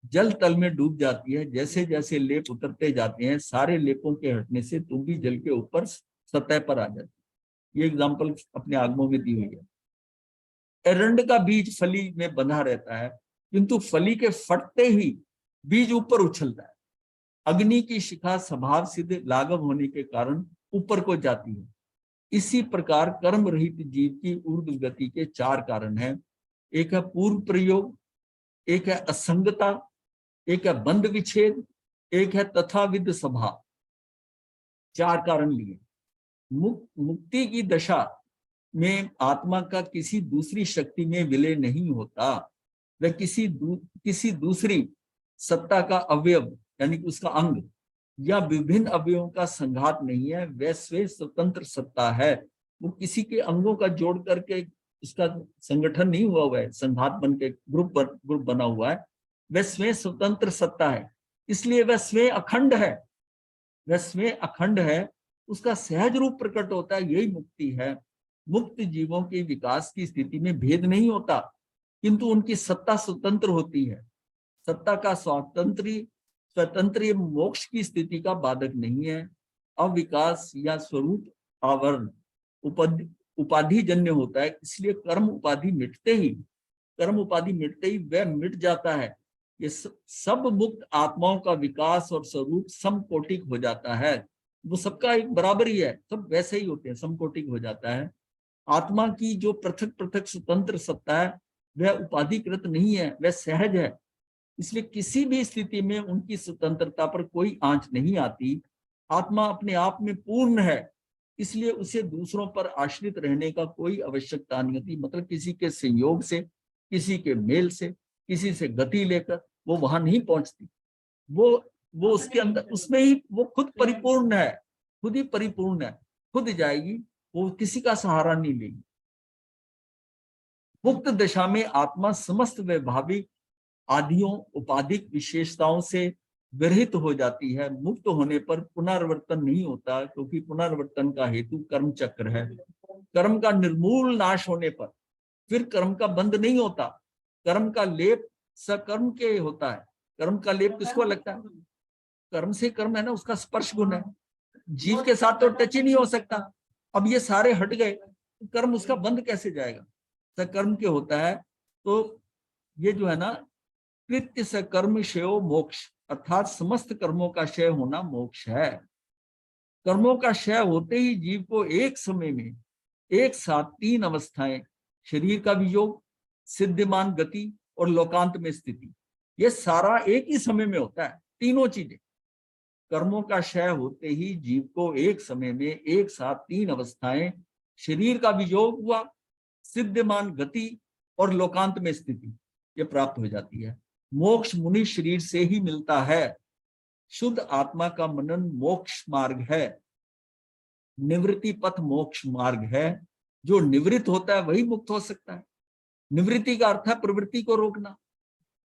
जल तल में डूब जाती है। जैसे जैसे लेप उतरते जाते हैं, सारे लेपों के हटने से तुम्बी जल के ऊपर सतह पर आ जाती है। ये एग्जाम्पल अपने आगमों में दी हुई है। एरंड का बीज फली में बंधा रहता है, किंतु फली के फटते ही बीज ऊपर उछलता है। अग्नि की शिखा स्वभाव सिद्ध लाघव होने के कारण ऊपर को जाती है। इसी प्रकार कर्म रहित जीव की ऊर्ध्व गति के 4 कारण हैं। एक है पूर्व प्रयोग, एक है असंगता, एक है बंध विच्छेद, एक है तथाविध स्वभाव। 4 कारण लिए। मुक्ति की दशा में आत्मा का किसी दूसरी शक्ति में विलय नहीं होता। वह किसी दूसरी सत्ता का अवयव यानी कि उसका अंग या विभिन्न अवयवों का संघात नहीं है, वह स्वयं स्वतंत्र सत्ता है। वो किसी के अंगों का जोड़ करके उसका संगठन नहीं हुआ है, संघात बन के ग्रुप बना हुआ है। वह स्वयं स्वतंत्र सत्ता है, इसलिए वह स्वयं अखंड है। वह स्वयं अखंड है, उसका सहज रूप प्रकट होता है, यही मुक्ति है। मुक्त जीवों के विकास की स्थिति में भेद नहीं होता, किंतु उनकी सत्ता स्वतंत्र होती है। सत्ता का स्वतंत्र मोक्ष की स्थिति का बाधक नहीं है। अविकास या स्वरूप आवरण उपाधि जन्य होता है, इसलिए कर्म उपाधि मिटते ही वह मिट जाता है। ये सब मुक्त आत्माओं का विकास और स्वरूप समकोटिक हो जाता है। वो सबका एक बराबर ही है, सब वैसे ही होते हैं, समकोटिक हो जाता है। आत्मा की जो पृथक पृथक स्वतंत्र सत्ता है वह उपाधिकृत नहीं है, वह सहज है। इसलिए किसी भी स्थिति में उनकी स्वतंत्रता पर कोई आंच नहीं आती। आत्मा अपने आप में पूर्ण है, इसलिए उसे दूसरों पर आश्रित रहने का कोई आवश्यकता नहीं होती। मतलब किसी के संयोग से, किसी के मेल से, किसी से गति लेकर वो वहां नहीं पहुंचती। वो उसके अंदर, उसमें ही वो खुद परिपूर्ण है, खुद ही परिपूर्ण है, खुद जाएगी, वो किसी का सहारा नहीं लेगी। मुक्त दशा में आत्मा समस्त वैभाविक आदियों उपाधिक विशेषताओं से विरहित हो जाती है। मुक्त होने पर पुनर्वर्तन नहीं होता, क्योंकि पुनर्वर्तन का हेतु कर्म चक्र है। कर्म का निर्मूल नाश होने पर फिर कर्म का बंध नहीं होता। कर्म का लेप सकर्म के होता है। कर्म का लेप किसको लगता है? कर्म से कर्म है ना, उसका स्पर्श गुण है। जीव के साथ तो टच ही नहीं हो सकता। अब ये सारे हट गए, तो कर्म उसका बंद कैसे जाएगा? सकर्म के होता है। तो ये जो है ना, कृत्य सकर्म क्षयो मोक्ष, अर्थात समस्त कर्मों का क्षय होना मोक्ष है। कर्मों का क्षय होते ही जीव को एक समय में एक साथ 3 अवस्थाएं, शरीर का वियोग, सिद्धिमान गति और लोकांत में स्थिति, ये सारा एक ही समय में होता है। तीनों चीजें, कर्मों का क्षय होते ही जीव को एक समय में एक साथ 3 अवस्थाएं, शरीर का वियोग हुआ, सिद्धिमान गति और लोकांत में स्थिति, ये प्राप्त हो जाती है। मोक्ष मुनि शरीर से ही मिलता है। शुद्ध आत्मा का मनन मोक्ष मार्ग है। निवृत्ति पथ मोक्ष मार्ग है। जो निवृत्त होता है वही मुक्त हो सकता है। निवृत्ति का अर्थ है प्रवृत्ति को रोकना।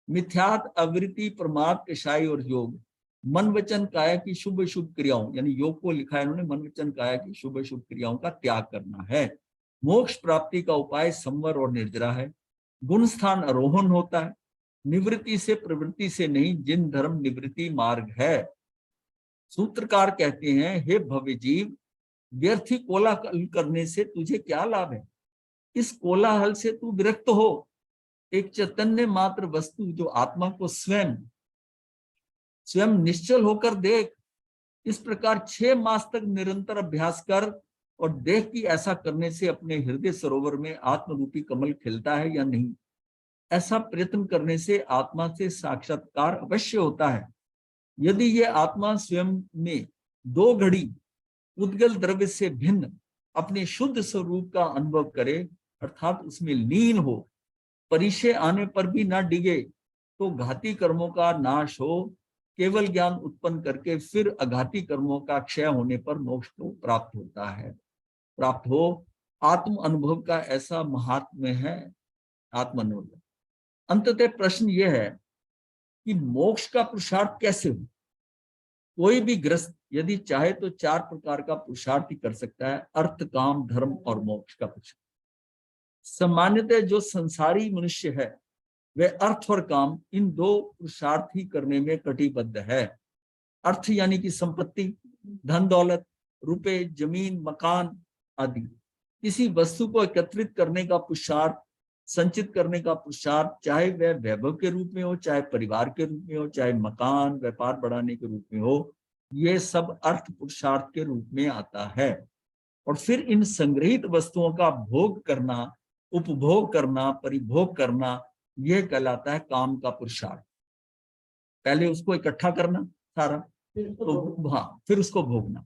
मिथ्यात, अवृत्ति, प्रमाद, कषाय और योग, मन वचन काया की शुभ शुभ क्रियाओं, यानी योग को लिखा है इन्होंने, मन वचन काया की शुभ शुभ क्रियाओं का त्याग करना है। मोक्ष प्राप्ति का उपाय संवर और निर्जरा है। गुण स्थान आरोहण होता है। निवृत्ति से प्रवृत्ति से नहीं, जिन धर्म निवृत्ति मार्ग है। सूत्रकार कहते हैं, हे भव्य जीव, व्यर्थी कोलाहल करने से तुझे क्या लाभ है? इस कोलाहल से तू विरक्त हो। एक चैतन्य मात्र वस्तु जो आत्मा को स्वयं निश्चल होकर देख। इस प्रकार 6 मास तक निरंतर अभ्यास कर और देख कि ऐसा करने से अपने हृदय सरोवर में आत्मरूपी कमल खिलता है या नहीं। ऐसा प्रयत्न करने से आत्मा से साक्षात्कार अवश्य होता है। यदि ये आत्मा स्वयं में 2 घड़ी उद्गल द्रव्य से भिन्न अपने शुद्ध स्वरूप का अनुभव करे, अर्थात उसमें लीन हो, परिचय आने पर भी ना डिगे, तो घाती कर्मों का नाश हो, केवल ज्ञान उत्पन्न करके फिर अघाती कर्मों का क्षय होने पर मोक्ष को प्राप्त होता है, प्राप्त हो। आत्म अनुभव का ऐसा महात्म्य है, आत्म अनुभव। अंततः प्रश्न यह है कि मोक्ष का पुरुषार्थ कैसे हो? कोई भी ग्रस्त यदि चाहे तो 4 प्रकार का पुरुषार्थ ही कर सकता है, अर्थ, काम, धर्म और मोक्ष का पुरुषार्थ। सामान्यतः जो संसारी मनुष्य है वह अर्थ और काम, इन 2 पुरुषार्थ ही करने में कटिबद्ध है। अर्थ यानी कि संपत्ति, धन दौलत, रुपए, जमीन, मकान आदि। किसी वस्तु को एकत्रित करने का पुरुषार्थ, संचित करने का पुरुषार्थ, चाहे वह वैभव के रूप में हो, चाहे परिवार के रूप में हो, चाहे मकान व्यापार बढ़ाने के रूप में हो, ये सब अर्थ पुरुषार्थ के रूप में आता है। और फिर इन संग्रहित वस्तुओं का भोग करना, उपभोग करना, परिभोग करना, यह कहलाता है काम का पुरुषार्थ। पहले उसको इकट्ठा करना सारा, तो हाँ, फिर उसको भोगना,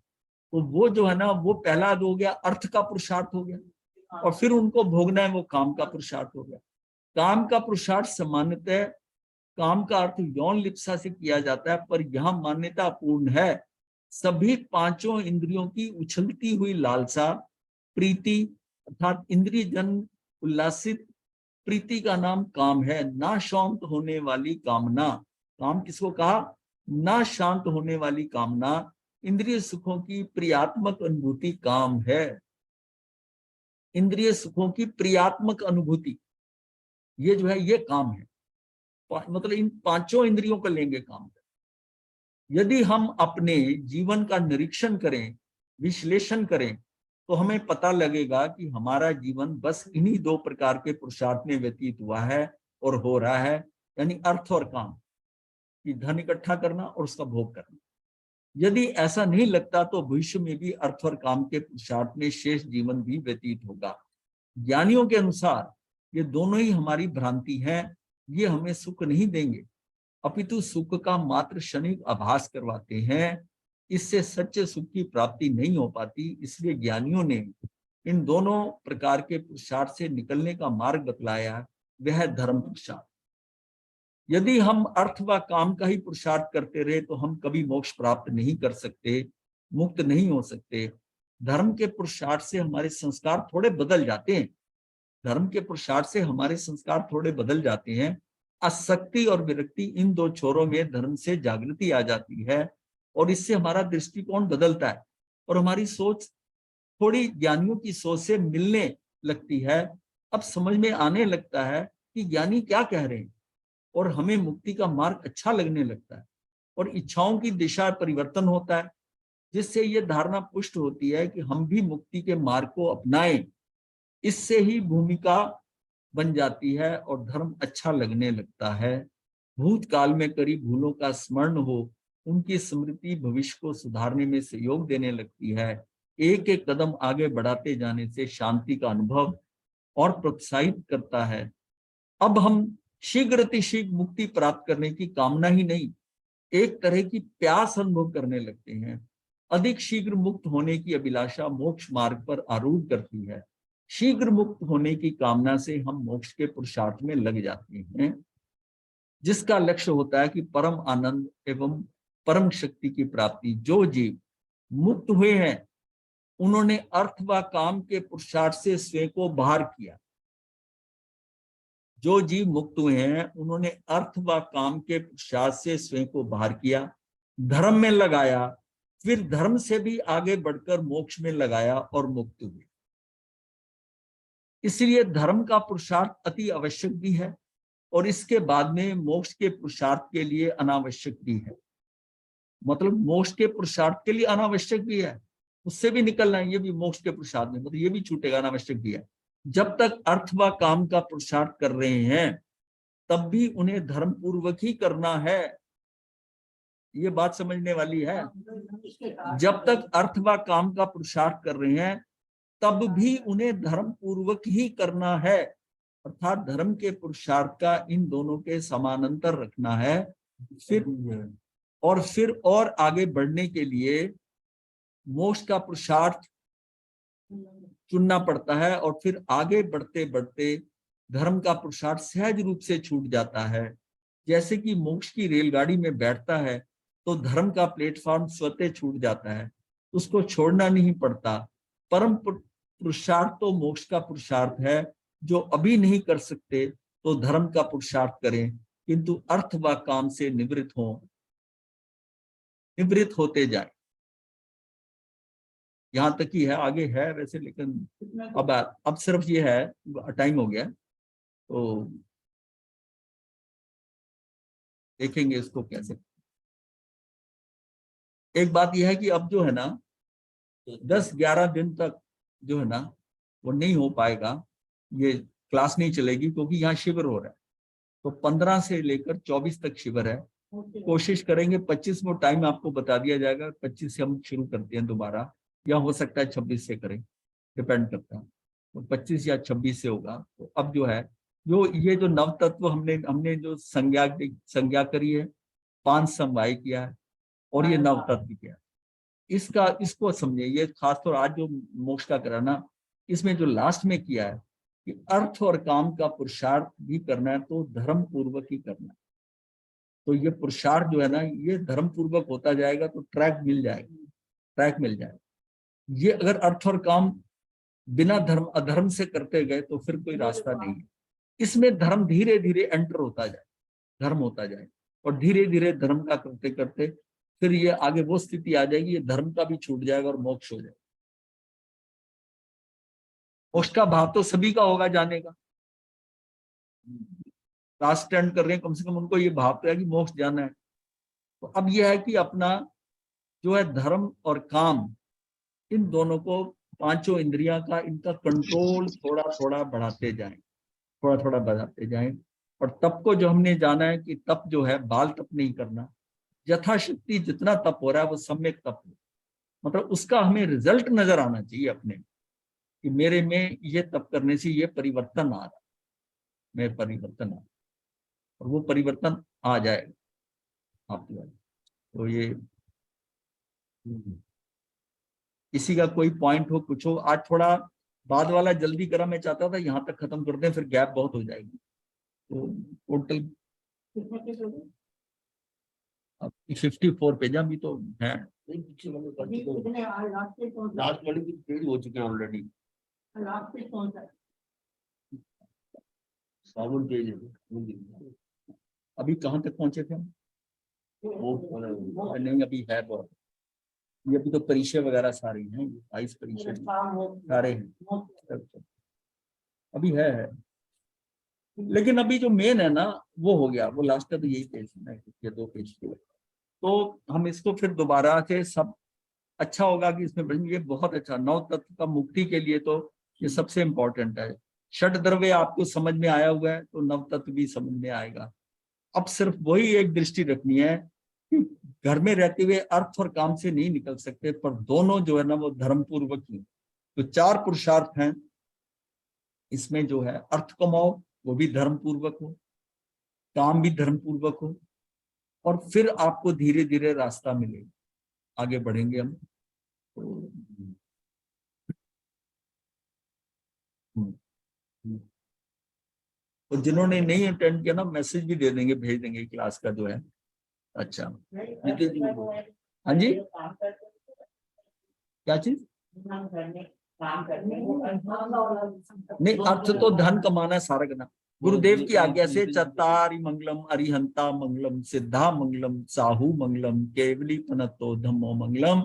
तो वो जो है ना, वो पहला हो गया अर्थ का पुरुषार्थ हो गया। और फिर उनको भोगना है, वो काम का पुरुषार्थ हो गया। काम का पुरुषार्थ सामान्यतः काम का अर्थ यौन लिप्सा से किया जाता है, पर यहाँ मान्यता पूर्ण है। सभी 5 इंद्रियों की उछलती हुई लालसा, प्रीति अर्थात इंद्रिय जन उल्लासित प्रीति का नाम काम है। ना शांत होने वाली कामना, काम किसको कहा? ना शांत होने वाली कामना, इंद्रिय सुखों की प्रियात्मक अनुभूति काम है। इंद्रिय सुखों की प्रियात्मक अनुभूति, ये जो है ये काम है। मतलब इन 5 इंद्रियों को लेंगे काम। यदि हम अपने जीवन का निरीक्षण करें, विश्लेषण करें, तो हमें पता लगेगा कि हमारा जीवन बस इन्हीं 2 प्रकार के पुरुषार्थ में व्यतीत हुआ है और हो रहा है, यानी अर्थ और काम, कि धन इकट्ठा करना और उसका भोग करना। यदि ऐसा नहीं लगता तो भविष्य में भी अर्थ और काम के पुरुषार्थ में शेष जीवन भी व्यतीत होगा। ज्ञानियों के अनुसार ये दोनों ही हमारी भ्रांति है। ये हमें सुख नहीं देंगे, अपितु सुख का मात्र क्षणिक आभास करवाते हैं। इससे सच्चे सुख की प्राप्ति नहीं हो पाती। इसलिए ज्ञानियों ने इन दोनों प्रकार के पुरुषार्थ से निकलने का मार्ग बतलाया, वह धर्म पुरुषार्थ। यदि हम अर्थ व काम का ही पुरुषार्थ करते रहे तो हम कभी मोक्ष प्राप्त नहीं कर सकते, मुक्त नहीं हो सकते। धर्म के पुरुषार्थ से हमारे संस्कार थोड़े बदल जाते हैं। धर्म के पुरुषार्थ से हमारे संस्कार थोड़े बदल जाते हैं। आसक्ति और विरक्ति, इन 2 छोरों में धर्म से जागृति आ जाती है और इससे हमारा दृष्टिकोण बदलता है और हमारी सोच थोड़ी ज्ञानियों की सोच से मिलने लगती है। अब समझ में आने लगता है कि ज्ञानी क्या कह रहे हैं। और हमें मुक्ति का मार्ग अच्छा लगने लगता है और इच्छाओं की दिशा परिवर्तन होता है, जिससे ये धारणा पुष्ट होती है कि हम भी मुक्ति के मार्ग को अपनाएं। इससे ही भूमिका बन जाती है और धर्म अच्छा लगने लगता है। भूतकाल में करी भूलों का स्मरण हो, उनकी स्मृति भविष्य को सुधारने में सहयोग देने लगती है। एक एक कदम आगे बढ़ाते जाने से शांति का अनुभव और प्रोत्साहित करता है। अब हम शीघ्र मुक्ति प्राप्त करने की कामना ही नहीं, एक तरह की प्यास अनुभव करने लगते हैं। अधिक शीघ्र मुक्त होने की अभिलाषा मोक्ष मार्ग पर आरूढ़ करती है। शीघ्र मुक्त होने की कामना से हम मोक्ष के पुरुषार्थ में लग जाते हैं, जिसका लक्ष्य होता है कि परम आनंद एवं परम शक्ति की प्राप्ति। जो जीव मुक्त हुए हैं उन्होंने अर्थ व काम के पुरुषार्थ से स्वयं को बाहर किया। जो जीव मुक्त हुए हैं उन्होंने अर्थ व काम के पुरुषार्थ से स्वयं को बाहर किया, धर्म में लगाया, फिर धर्म से भी आगे बढ़कर मोक्ष में लगाया और मुक्त हुए। इसलिए धर्म का पुरुषार्थ अति आवश्यक भी है और इसके बाद में मोक्ष के पुरुषार्थ के लिए अनावश्यक भी है। मतलब मोक्ष के पुरुषार्थ के लिए अनावश्यक भी है, उससे भी निकलना है, ये भी मोक्ष के पुरुषार्थ में, मतलब ये भी छूटेगा, अनावश्यक भी है। जब तक अर्थ व काम का पुरुषार्थ कर रहे हैं तब भी उन्हें धर्म पूर्वक ही करना है। ये बात समझने वाली है। जब तक अर्थ व काम का पुरुषार्थ कर रहे हैं तब भी उन्हें धर्म पूर्वक ही करना है, अर्थात धर्म के पुरुषार्थ का इन दोनों के समानांतर रखना है। फिर और आगे बढ़ने के लिए मोक्ष का पुरुषार्थ चुनना पड़ता है और फिर आगे बढ़ते बढ़ते धर्म का पुरुषार्थ सहज रूप से छूट जाता है। जैसे कि मोक्ष की रेलगाड़ी में बैठता है तो धर्म का प्लेटफॉर्म स्वतः छूट जाता है, उसको छोड़ना नहीं पड़ता। परम पुरुषार्थ तो मोक्ष का पुरुषार्थ है। जो अभी नहीं कर सकते तो धर्म का पुरुषार्थ करें, किंतु अर्थ व काम से निवृत्त होते जाए। यहां तक ही है, आगे है वैसे, लेकिन अब सिर्फ ये है, टाइम हो गया तो देखेंगे इसको कैसे। एक बात यह है कि अब जो है ना 10-11 दिन तक जो है ना वो नहीं हो पाएगा, ये क्लास नहीं चलेगी क्योंकि यहाँ शिविर हो रहा है। तो 15 से लेकर 24 तक शिविर है। कोशिश करेंगे 25 में टाइम आपको बता दिया जाएगा, 25 से हम शुरू करते हैं दोबारा, या हो सकता है 26 से करें, डिपेंड करता है। तो 25 या 26 से होगा। तो अब जो है ये जो नव तत्व हमने जो संज्ञा करी है, 5 समवाय किया है और ये नव तत्व किया, इसको समझिए। ये खासतौर आज जो मोक्ष का कराना, इसमें जो लास्ट में किया है कि अर्थ और काम का पुरुषार्थ भी करना है तो धर्म पूर्वक ही करना है। तो ये पुरुषार्थ जो है ना ये धर्म पूर्वक होता जाएगा तो ट्रैक मिल जाएगा। ये अगर अर्थ और काम बिना अधर्म से करते गए तो फिर कोई रास्ता नहीं है। इसमें धर्म धीरे धीरे एंटर होता जाए, धर्म होता जाए और धीरे धीरे धर्म का करते करते फिर ये आगे वो स्थिति आ जाएगी, ये धर्म का भी छूट जाएगा और मोक्ष हो जाएगा। मोक्ष का भाव तो सभी का होगा जाने का। क्लास अटेंड कर रहे हैं, कम से कम उनको ये भाव तो है कि मोक्ष जाना है। तो अब यह है कि अपना जो है धर्म और काम, इन दोनों को, पांचों इंद्रियां का, इनका कंट्रोल थोड़ा थोड़ा बढ़ाते जाएं। और तप को जो हमने जाना है कि तप जो है बाल तप नहीं करना, यथाशक्ति जितना तप हो रहा है वो सम्यक तप हो। मतलब उसका हमें रिजल्ट नजर आना चाहिए अपने कि मेरे में ये तप करने से ये परिवर्तन आ रहा, मैं परिवर्तन आ रहा, और वो परिवर्तन आ जाएगा आपके बाद। तो ये इसी का कोई पॉइंट हो, कुछ हो। आज थोड़ा बाद वाला जल्दी करा, मैं चाहता था यहाँ तक खत्म करते हैं, फिर गैप बहुत हो जाएगी। तो टोटल 54 पेज अभी तो है, लास्ट वाली पेज हो चुके हैं ऑलरेडी, 7 पेज है। अभी कहाँ तक पहुंचे थे हम? नहीं अभी है बहुत, ये अभी तो परीक्षा वगैरह सारी हैं, 22 परीक्षा सारे हैं, अभी है। लेकिन अभी जो मेन है ना वो हो गया, वो लास्ट का तो यही पेज है ना, ये 2 पेज के। तो हम इसको फिर दोबारा से सब अच्छा होगा कि इसमें ये बहुत अच्छा, 9 तत्व का मुक्ति के लिए तो ये सबसे इंपॉर्टेंट है। षट द्रव्य आपको समझ में आया हुआ है तो नव तत्व भी समझ में आएगा। अब सिर्फ वही एक दृष्टि रखनी है कि घर में रहते हुए अर्थ और काम से नहीं निकल सकते, पर दोनों जो है ना वो धर्म पूर्वक ही। तो 4 पुरुषार्थ हैं इसमें, जो है अर्थ कमाओ वो भी धर्म पूर्वक हो, काम भी धर्म पूर्वक हो, और फिर आपको धीरे धीरे रास्ता मिलेगा, आगे बढ़ेंगे हम। तो जिन्होंने नहीं अटेंड किया ना, मैसेज भी दे देंगे, भेज देंगे क्लास का जो है। अच्छा नितिन जी, हाँ जी, क्या चीज? नहीं, अर्थ तो धन कमाना है सारा करना। गुरुदेव की आज्ञा से चत्तारि मंगलम अरिहंता मंगलम सिद्धा मंगलम साहू मंगलम केवली पनतो धम्मो मंगलम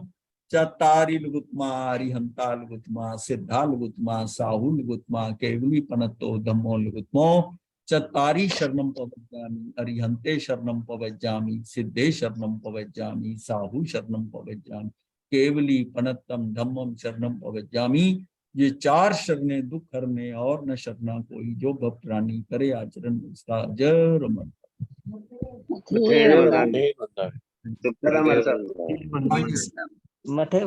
चत्तारि लुगुत्मा अरिहंता लुगुत्मा सिद्धा लुगुत्मा साहू लुगुत्मा केवली पनतो धम्मो लुगुत्मो चत्तारि शरणम पवज्जामि अरिहंते शरणम पवज्जामि सिद्धे शरणम पवज्जामि साहू शरणम पवज्जामि केवली पनत्तम धम्मम शरणम पवज्जामि। ये 4 शरणें दुख हरने और न शरणा कोई, जो भक्त रानी करे आचरण उसका जय रमन। ठीक है, राधे मठे